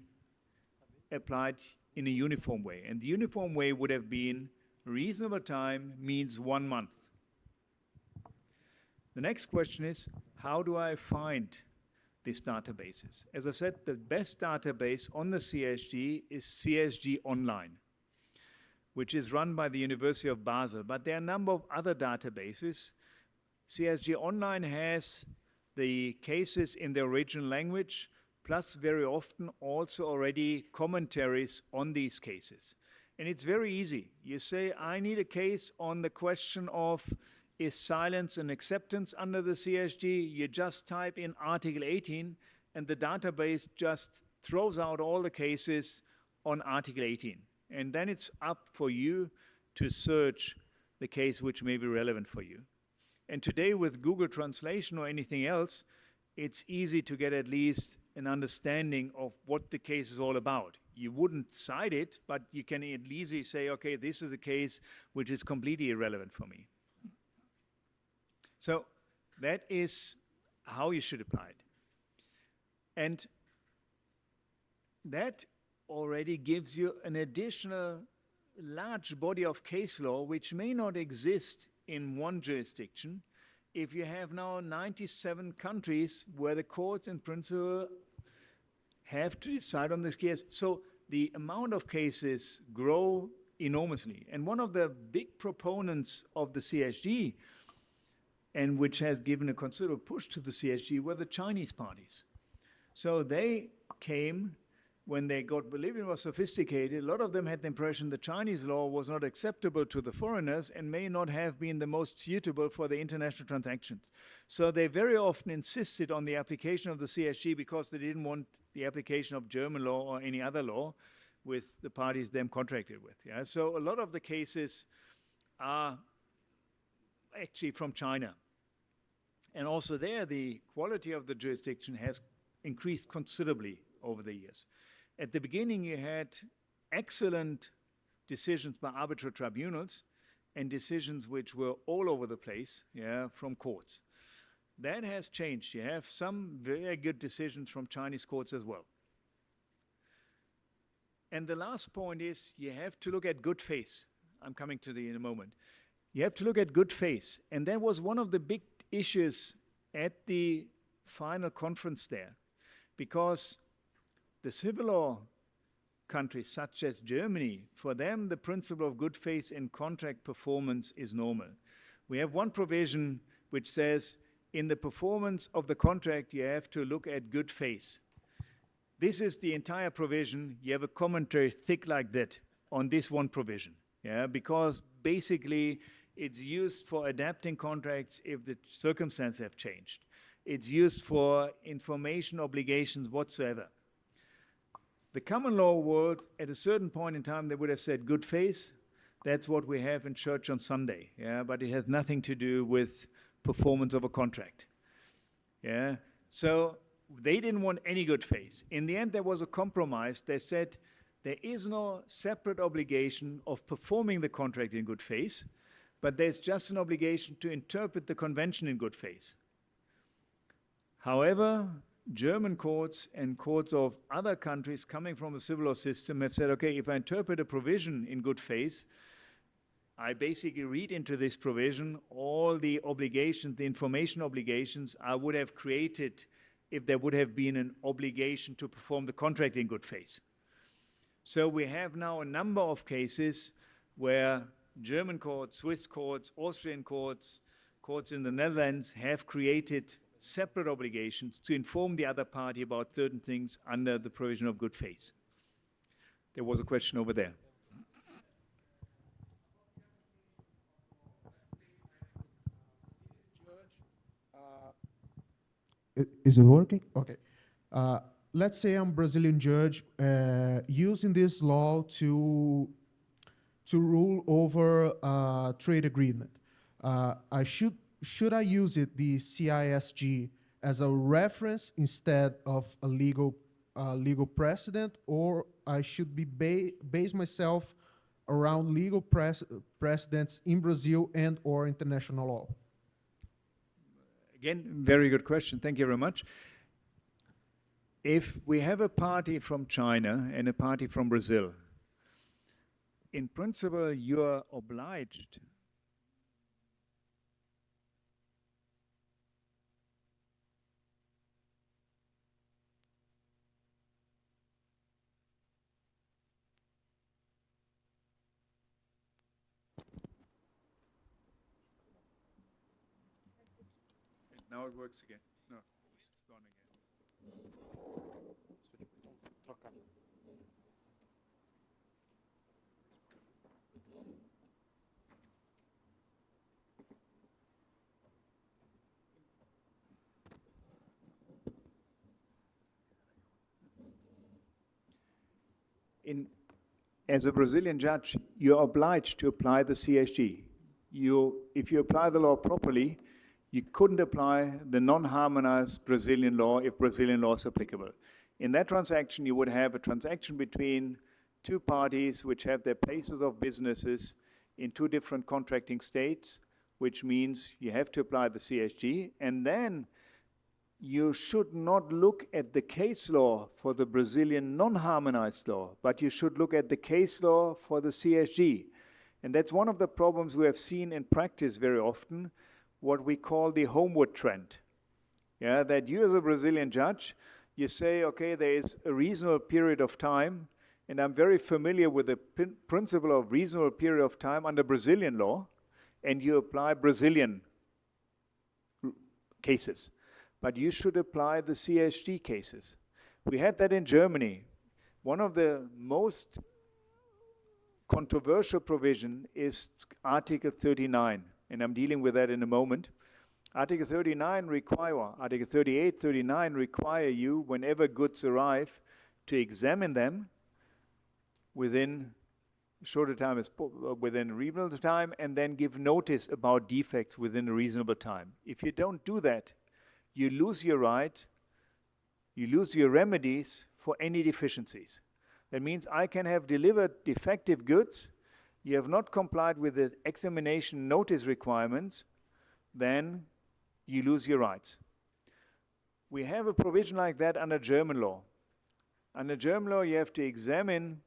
D: applied in a uniform way. And the uniform way would have been reasonable time means 1 month. The next question is, how do I find these databases? As I said, the best database on the CSG is CSG Online, which is run by the University of Basel. But there are a number of other databases. CSG Online has the cases in the original language, plus very often also already commentaries on these cases. And it's very easy. You say, I need a case on the question of is silence and acceptance under the CSG? You just type in Article 18, and the database just throws out all the cases on Article 18. And then it's up for you to search the case which may be relevant for you. And today with Google Translation or anything else, it's easy to get at least an understanding of what the case is all about. You wouldn't cite it, but you can easily say, okay, this is a case which is completely irrelevant for me. So that is how you should apply it. And that already gives you an additional large body of case law which may not exist in one jurisdiction if you have now 97 countries where the courts in principle have to decide on this case. So the amount of cases grow enormously. And one of the big proponents of the CSG, and which has given a considerable push to the CSG, were the Chinese parties. So they came when they got Bolivia was sophisticated. A lot of them had the impression the Chinese law was not acceptable to the foreigners and may not have been the most suitable for the international transactions. So they very often insisted on the application of the CSG because they didn't want the application of German law or any other law with the parties them contracted with. Yeah? So a lot of the cases are actually from China. And also there, the quality of the jurisdiction has increased considerably over the years. At the beginning, you had excellent decisions by arbitral tribunals and decisions which were all over the place, yeah, from courts. That has changed. You have some very good decisions from Chinese courts as well. And the last point is you have to look at good faith. I'm coming to the in a moment. You have to look at good faith. And that was one of the big issues at the final conference there, because the civil law countries such as Germany, for them the principle of good faith in contract performance is normal. We have one provision which says in the performance of the contract you have to look at good faith. This is the entire provision. You have a commentary thick like that on this one provision, yeah, because basically it's used for adapting contracts if the circumstances have changed. It's used for information obligations whatsoever. The common law world, at a certain point in time, they would have said good faith. That's what we have in church on Sunday, yeah, but it has nothing to do with performance of a contract, yeah. So they didn't want any good faith. In the end, there was a compromise. They said there is no separate obligation of performing the contract in good faith, but there's just an obligation to interpret the convention in good faith. However, German courts and courts of other countries coming from the civil law system have said, okay, if I interpret a provision in good faith, I basically read into this provision all the obligations, the information obligations I would have created if there would have been an obligation to perform the contract in good faith. So we have now a number of cases where German courts, Swiss courts, Austrian courts, courts in the Netherlands have created separate obligations to inform the other party about certain things under the provision of good faith. There was a question over there.
F: Is it working? Okay. Let's say I'm a Brazilian judge using this law to rule over a trade agreement. Should I use it, the CISG, as a reference instead of a legal precedent, or I should be base myself around legal precedents in Brazil and or international law?
D: Again, very good question. Thank you very much. If we have a party from China and a party from Brazil, in principle, you are obliged Now it works again. No, it's gone again. As a Brazilian judge, you're obliged to apply the CSG. If you apply the law properly, you couldn't apply the non-harmonized Brazilian law if Brazilian law is applicable. In that transaction, you would have a transaction between two parties which have their places of businesses in two different contracting states, which means you have to apply the CSG, and then you should not look at the case law for the Brazilian non-harmonized law, but you should look at the case law for the CSG. And that's one of the problems we have seen in practice very often, what we call the homeward trend. Yeah, that you as a Brazilian judge, you say, okay, there is a reasonable period of time, and I'm very familiar with the principle of reasonable period of time under Brazilian law, and you apply Brazilian cases. But you should apply the CSG cases. We had that in Germany. One of the most controversial provision is Article 39. And I'm dealing with that in a moment. Article 38, 39 require you, whenever goods arrive, to examine them within shorter time as within a reasonable time, and then give notice about defects within a reasonable time. If you don't do that, you lose your right, you lose your remedies for any deficiencies. That means I can have delivered defective goods, you have not complied with the examination notice requirements, then you lose your rights. We have a provision like that under German law. Under German law, you have to examine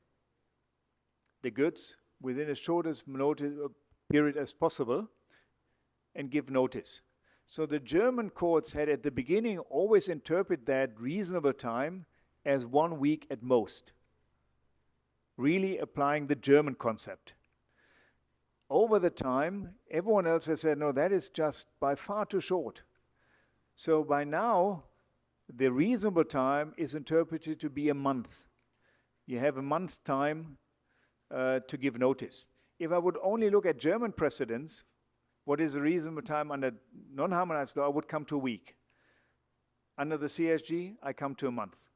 D: the goods within as short as notice period as possible and give notice. So the German courts had at the beginning always interpreted that reasonable time as 1 week at most, really applying the German concept. Over the time, everyone else has said, no, that is just by far too short. So by now, the reasonable time is interpreted to be a month. You have a month's time to give notice. If I would only look at German precedents, what is a reasonable time under non-harmonized law, I would come to a week. Under the CSG, I come to a month.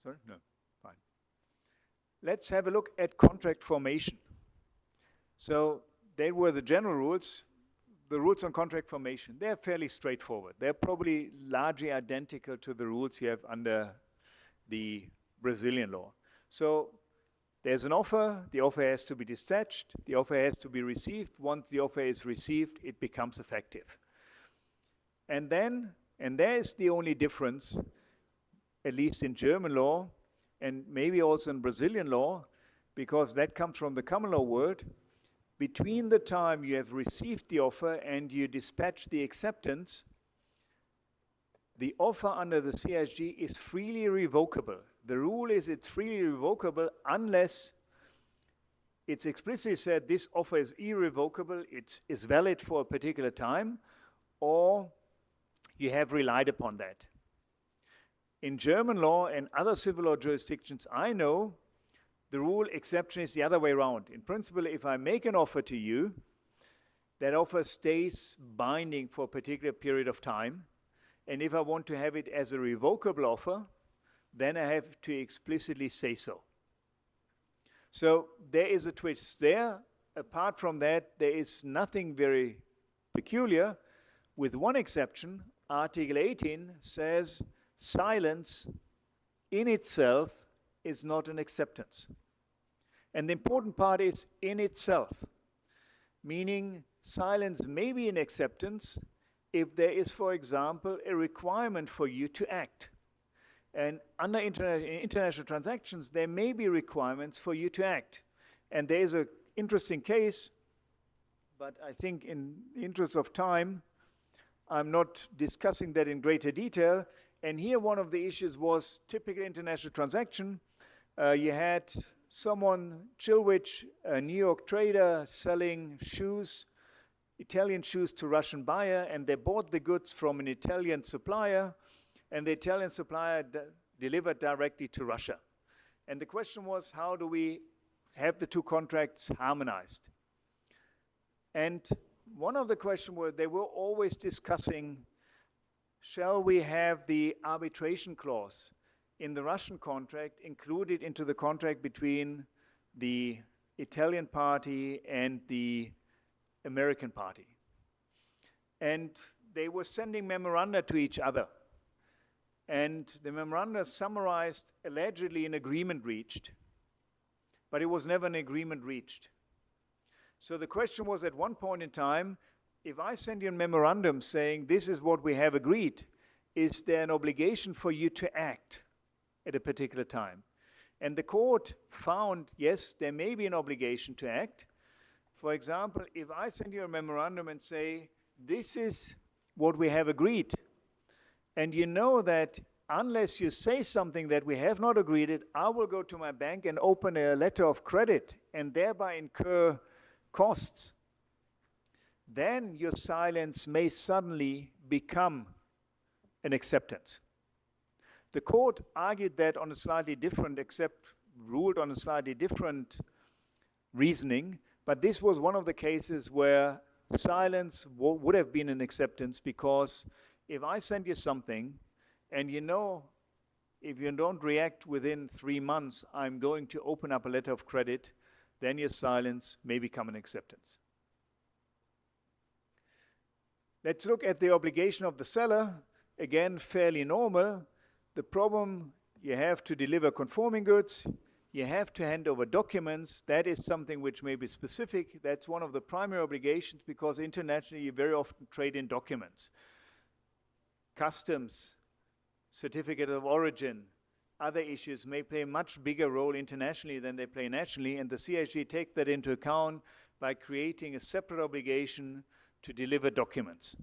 D: Sorry? No, fine. Let's have a look at contract formation. So they were the general rules. The rules on contract formation, they're fairly straightforward. They're probably largely identical to the rules you have under the Brazilian law. So there's an offer, the offer has to be dispatched, the offer has to be received. Once the offer is received, it becomes effective. And there is the only difference, at least in German law, and maybe also in Brazilian law, because that comes from the common law world. Between the time you have received the offer and you dispatch the acceptance, the offer under the CSG is freely revocable. The rule is it's freely revocable unless it's explicitly said this offer is irrevocable, it's valid for a particular time, or you have relied upon that. In German law and other civil law jurisdictions I know, the rule exception is the other way around. In principle, if I make an offer to you, that offer stays binding for a particular period of time. And if I want to have it as a revocable offer, then I have to explicitly say so. So there is a twist there. Apart from that, there is nothing very peculiar. With one exception, Article 18 says silence in itself is not an acceptance. And the important part is in itself, meaning silence may be an acceptance if there is, for example, a requirement for you to act. And under international transactions, there may be requirements for you to act. And there is an interesting case, but I think in the interest of time, I'm not discussing that in greater detail. And here one of the issues was typical international transaction. You had someone, Chilwich, a New York trader, selling shoes, Italian shoes to Russian buyer, and they bought the goods from an Italian supplier, and the Italian supplier delivered directly to Russia. And the question was, how do we have the two contracts harmonized? And one of the questions was, they were always discussing, shall we have the arbitration clause in the Russian contract included into the contract between the Italian party and the American party? And they were sending memoranda to each other. And the memoranda summarized allegedly an agreement reached, but it was never an agreement reached. So the question was, at one point in time, if I send you a memorandum saying this is what we have agreed, is there an obligation for you to act at a particular time? And the court found, yes, there may be an obligation to act. For example, if I send you a memorandum and say, this is what we have agreed, and you know that unless you say something that we have not agreed it, I will go to my bank and open a letter of credit and thereby incur costs, then your silence may suddenly become an acceptance. The court argued that on a slightly different, ruled on a slightly different reasoning, but this was one of the cases where silence would have been an acceptance, because if I send you something and you know if you don't react within 3 months, I'm going to open up a letter of credit, then your silence may become an acceptance. Let's look at the obligation of the seller. Again, fairly normal. The problem, you have to deliver conforming goods, you have to hand over documents. That is something which may be specific. That's one of the primary obligations, because internationally you very often trade in documents. Customs certificate of origin, other issues may play a much bigger role internationally than they play nationally, and the CISG take that into account by creating a separate obligation to deliver documents.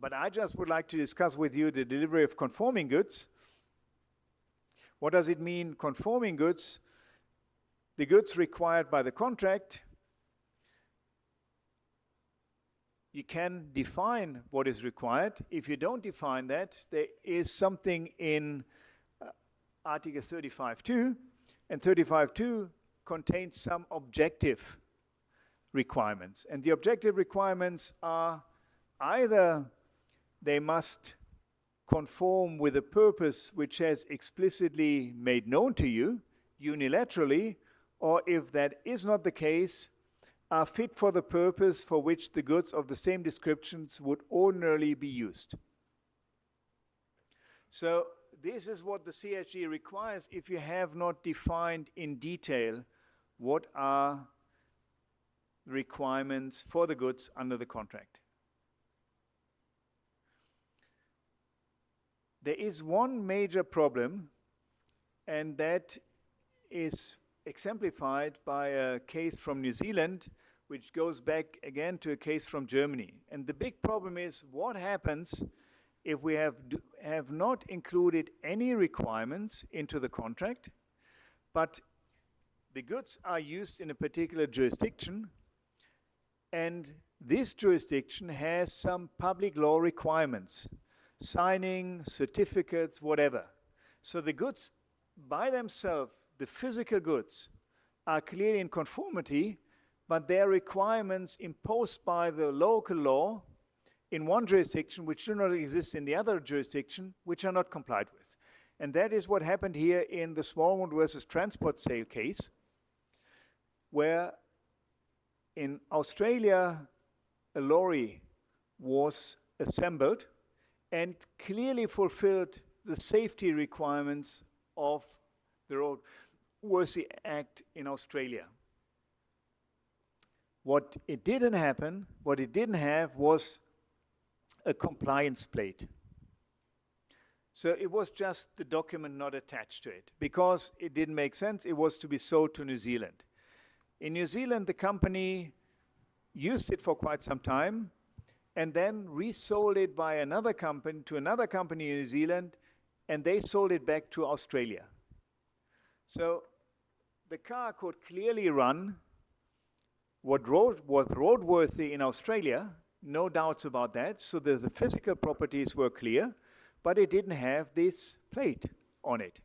D: But I just would like to discuss with you the delivery of conforming goods. What does it mean, conforming goods? The goods required by the contract. You can define what is required. If you don't define that, there is something in Article 35.2, and 35.2 contains some objective requirements. And the objective requirements are either they must conform with a purpose which has explicitly made known to you unilaterally, or if that is not the case, are fit for the purpose for which the goods of the same descriptions would ordinarily be used. So this is what the CSG requires if you have not defined in detail what are requirements for the goods under the contract. There is one major problem, and that is exemplified by a case from New Zealand, which goes back again to a case from Germany. And the big problem is what happens if we have not included any requirements into the contract, but the goods are used in a particular jurisdiction, and this jurisdiction has some public law requirements, signing, certificates, whatever. So the goods by themselves, the physical goods, are clearly in conformity, but their requirements imposed by the local law in one jurisdiction which do not exist in the other jurisdiction, which are not complied with. And that is what happened here in the Smallwood versus Transport Sale case, where in Australia a lorry was assembled and clearly fulfilled the safety requirements of the Roadworthy Act in Australia. What it didn't have was a compliance plate. So it was just the document not attached to it. Because it didn't make sense, it was to be sold to New Zealand. In New Zealand, the company used it for quite some time and then resold it by another company to another company in New Zealand, and they sold it back to Australia. So the car could clearly run what was roadworthy in Australia, no doubts about that, so the physical properties were clear, but it didn't have this plate on it.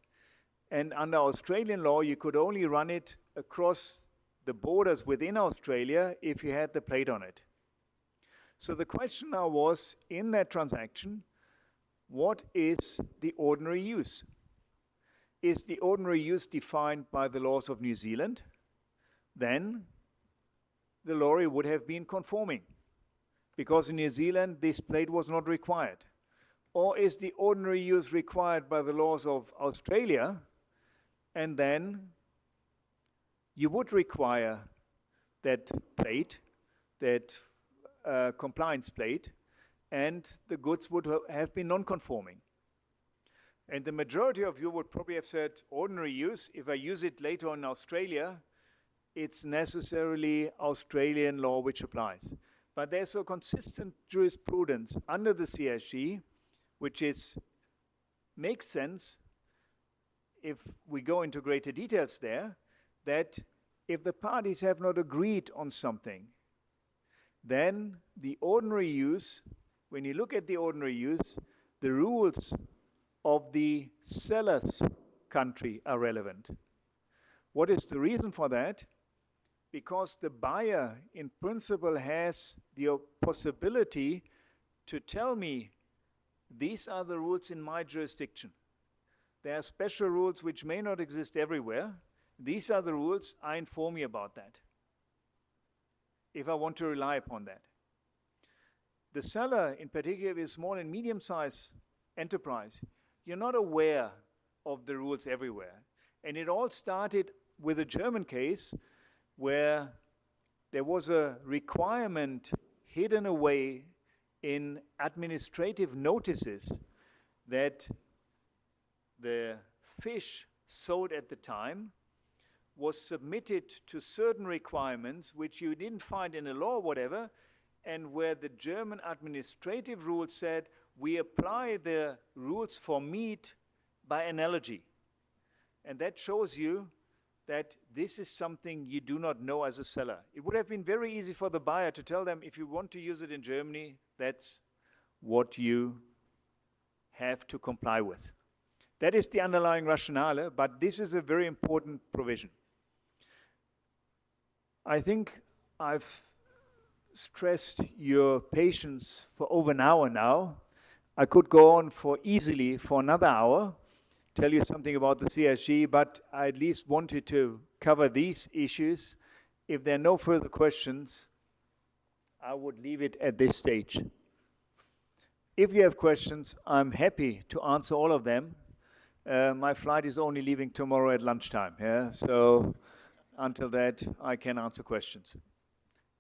D: And under Australian law, you could only run it across the borders within Australia if you had the plate on it. So the question now was, in that transaction, what is the ordinary use? Is the ordinary use defined by the laws of New Zealand? Then the lorry would have been conforming, because in New Zealand this plate was not required. Or is the ordinary use required by the laws of Australia, and then you would require that plate, that compliance plate, and the goods would have been non-conforming. And the majority of you would probably have said, ordinary use, if I use it later in Australia, it's necessarily Australian law which applies. But there's a consistent jurisprudence under the CSG, which makes sense if we go into greater details there, that if the parties have not agreed on something, then the ordinary use, when you look at the ordinary use, the rules of the seller's country are relevant. What is the reason for that? Because the buyer, in principle, has the possibility to tell me, these are the rules in my jurisdiction. There are special rules which may not exist everywhere. These are the rules, I inform you about that, if I want to rely upon that. The seller, in particular, is small and medium-sized enterprise. You're not aware of the rules everywhere. And it all started with a German case where there was a requirement hidden away in administrative notices that the fish sold at the time was submitted to certain requirements which you didn't find in a law or whatever, and where the German administrative rules said, we apply the rules for meat by analogy. And that shows you that this is something you do not know as a seller. It would have been very easy for the buyer to tell them, if you want to use it in Germany, that's what you have to comply with. That is the underlying rationale, but this is a very important provision. I think I've stressed your patience for over an hour now. I could go on easily for another hour, tell you something about the CSG, but I at least wanted to cover these issues. If there are no further questions, I would leave it at this stage. If you have questions, I'm happy to answer all of them. My flight is only leaving tomorrow at lunchtime, yeah? So until that, I can answer questions.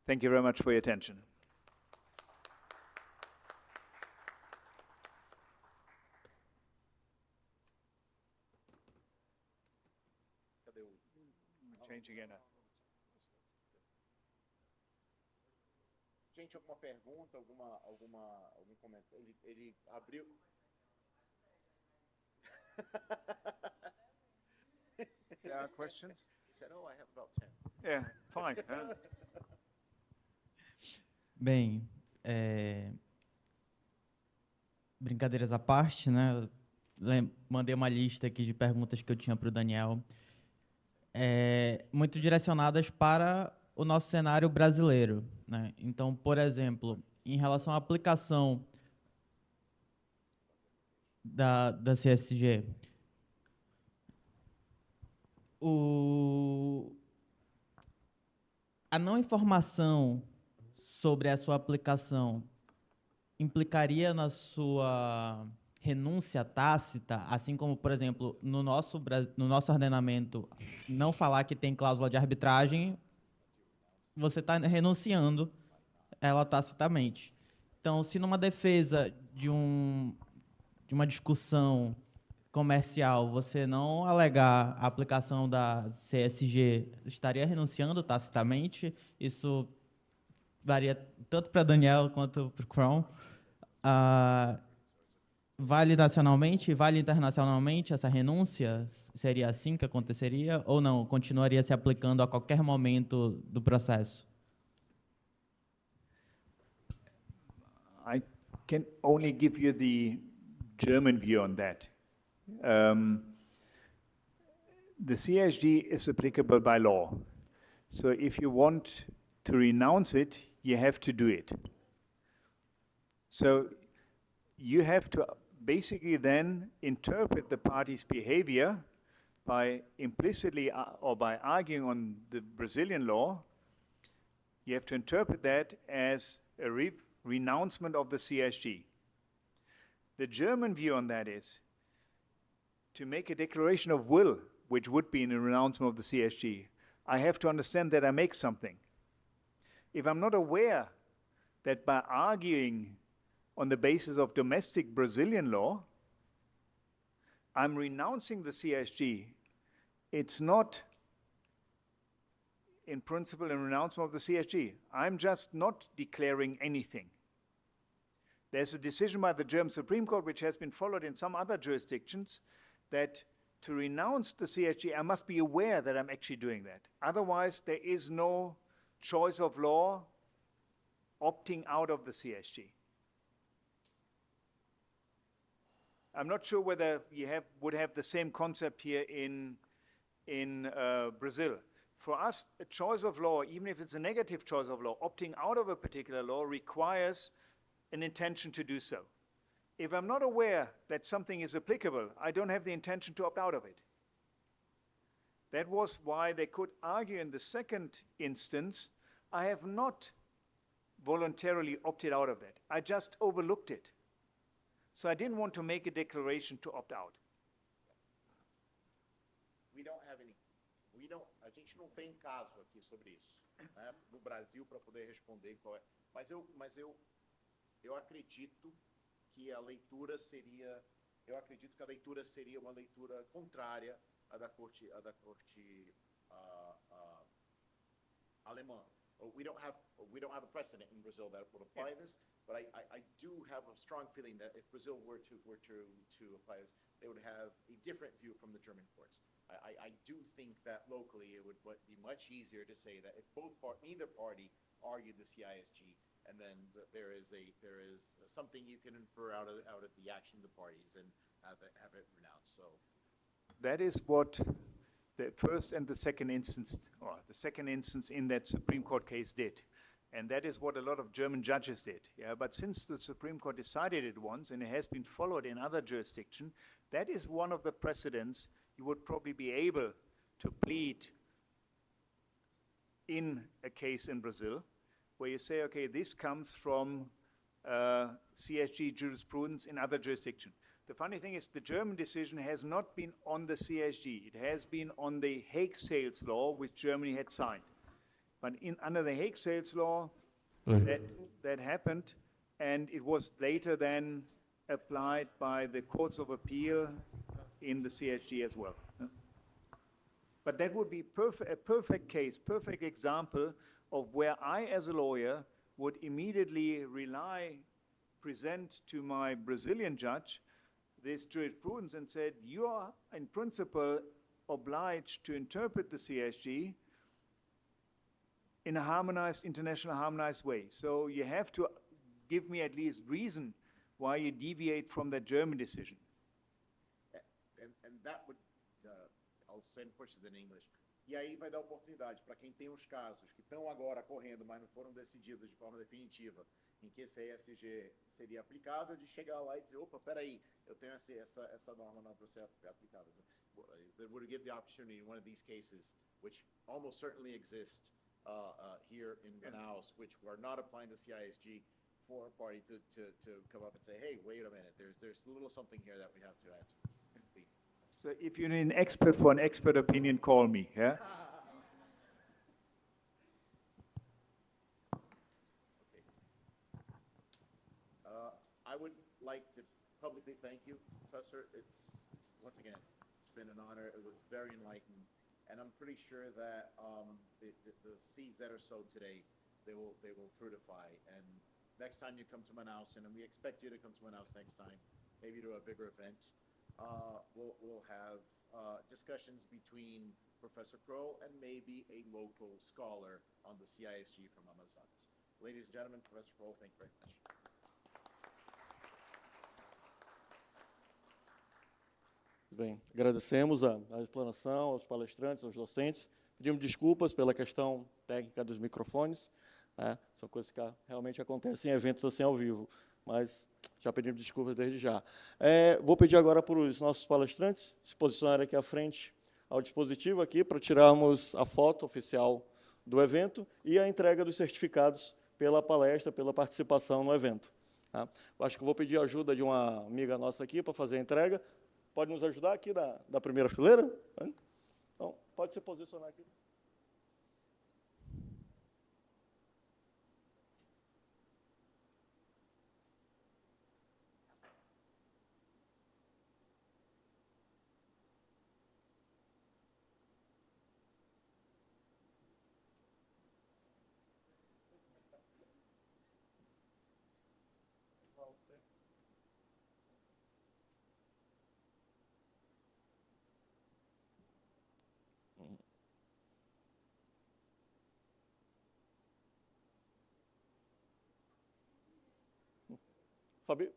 D: Thank you very much for your attention. Change again.
C: Gente, alguma pergunta, algum comentário? Ele abriu.
D: There are questions?
C: He said, "Oh, I have about 10."
D: Yeah, fine.
E: Bem, brincadeiras à parte, né? Mandei uma lista aqui de perguntas que eu tinha para o Daniel, muito direcionadas para o nosso cenário brasileiro, né? Então, por exemplo, em relação à aplicação da CSG, a não informação sobre a sua aplicação implicaria na sua renúncia tácita, assim como, por exemplo, no nosso ordenamento, não falar que tem cláusula de arbitragem, você está renunciando ela tacitamente. Então, se numa defesa de uma discussão comercial você não alegar a aplicação da CSG, estaria renunciando tacitamente? Isso varia tanto para Daniel quanto para o Crown. Vale nacionalmente, vale internacionalmente essa renúncia? Seria assim que aconteceria? Ou não? Continuaria se aplicando a qualquer momento do processo?
D: I can only give you the German view on that. The CSG is applicable by law. So if you want to renounce it, you have to do it. So you have to basically then interpret the party's behavior by implicitly or by arguing on the Brazilian law. You have to interpret that as a renouncement of the CSG. The German view on that is to make a declaration of will, which would be a renouncement of the CSG. I have to understand that I make something. If I'm not aware that by arguing on the basis of domestic Brazilian law, I'm renouncing the CSG, it's not in principle a renouncement of the CSG. I'm just not declaring anything. There's a decision by the German Supreme Court, which has been followed in some other jurisdictions, that to renounce the CSG, I must be aware that I'm actually doing that. Otherwise, there is no choice of law opting out of the CSG. I'm not sure whether you would have the same concept here in Brazil. For us, a choice of law, even if it's a negative choice of law, opting out of a particular law requires an intention to do so. If I'm not aware that something is applicable, I don't have the intention to opt out of it. That was why they could argue in the second instance, I have not voluntarily opted out of that. I just overlooked it. So I didn't want to make a declaration to opt out.
C: A gente não tem caso aqui sobre isso, né, no Brasil para poder responder qual é. Mas eu acredito que a leitura seria eu acredito que a leitura seria uma leitura contrária à da corte alemã. We don't have a precedent in Brazil that would apply this, but I do have a strong feeling that if Brazil were to apply this, they would have a different view from the German courts. I do think that locally it would be much easier to say that if neither party argued the CISG, and then there is something you can infer out of the action of the parties and have it renounced. So
D: That is what the first and the second instance, or the second instance in that Supreme Court case did. And that is what a lot of German judges did. Yeah? But since the Supreme Court decided it once, and it has been followed in other jurisdictions, that is one of the precedents you would probably be able to plead in a case in Brazil, where you say, okay, this comes from CSG jurisprudence in other jurisdictions. The funny thing is the German decision has not been on the CSG. It has been on the Hague sales law, which Germany had signed. But under the Hague sales law, that happened, and it was later then applied by the courts of appeal in the CSG as well. But that would be a perfect case, perfect example of where I, as a lawyer, would immediately present to my Brazilian judge this jurisprudence and said, you are in principle obliged to interpret the CSG in a harmonized, international harmonized way. So you have to give me at least reason why you deviate from that German decision.
C: And that would, I'll send questions in English. E aí vai dar oportunidade para quem tem os casos que estão agora correndo, mas não foram decididos de forma definitiva, em que esse ESG seria aplicável, de chegar lá e dizer, opa, peraí, eu tenho essa norma não para ser aplicada. That would give the opportunity in one of these cases, which almost certainly exist here in Manaus, which are not applying the CISG, for a party to come up and say, hey, wait a minute, there's a little something here that we have to add to this.
D: So if you need an expert for an expert opinion, call me, yeah?
C: I would like to publicly thank you, Professor. It's once again, it's been an honor. It was very enlightening. And I'm pretty sure that the seeds that are sowed today, they will fruitify. And next time you come to Manaus, and we expect you to come to Manaus next time, maybe to a bigger event, we'll have discussions between Professor Kroll and maybe a local scholar on the CISG from Amazonas. Ladies and gentlemen, Professor Kroll, thank you very much.
A: Bem, agradecemos a explanação, aos palestrantes, aos docentes. Pedimos desculpas pela questão técnica dos microfones, né? São coisas que realmente acontecem em eventos assim ao vivo, mas já pedimos desculpas desde já. Vou pedir agora para os nossos palestrantes se posicionarem aqui à frente ao dispositivo aqui para tirarmos a foto oficial do evento e a entrega dos certificados pela palestra, pela participação no evento. Tá? Acho que vou pedir a ajuda de uma amiga nossa aqui para fazer a entrega. Pode nos ajudar aqui da primeira fileira? Então, pode se posicionar aqui. Fabi?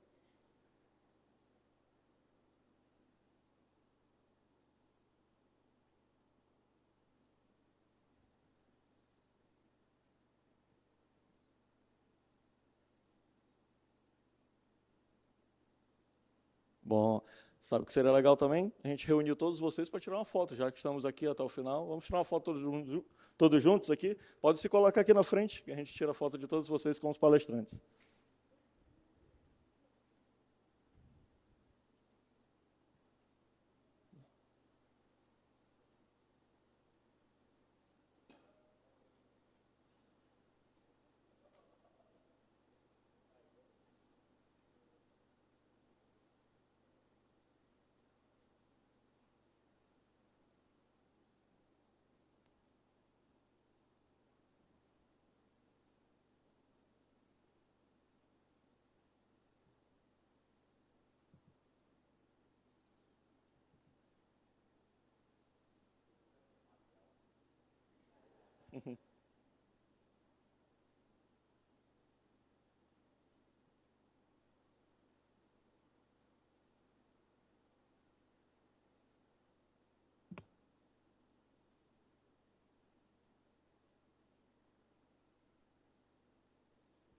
A: Bom, sabe o que seria legal também? A gente reuniu todos vocês para tirar uma foto, já que estamos aqui até o final. Vamos tirar uma foto todos juntos aqui. Pode se colocar aqui na frente, que a gente tira a foto de todos vocês com os palestrantes.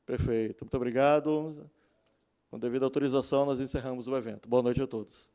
A: Perfeito, muito obrigado. Com devida autorização, nós encerramos o evento. Boa noite a todos.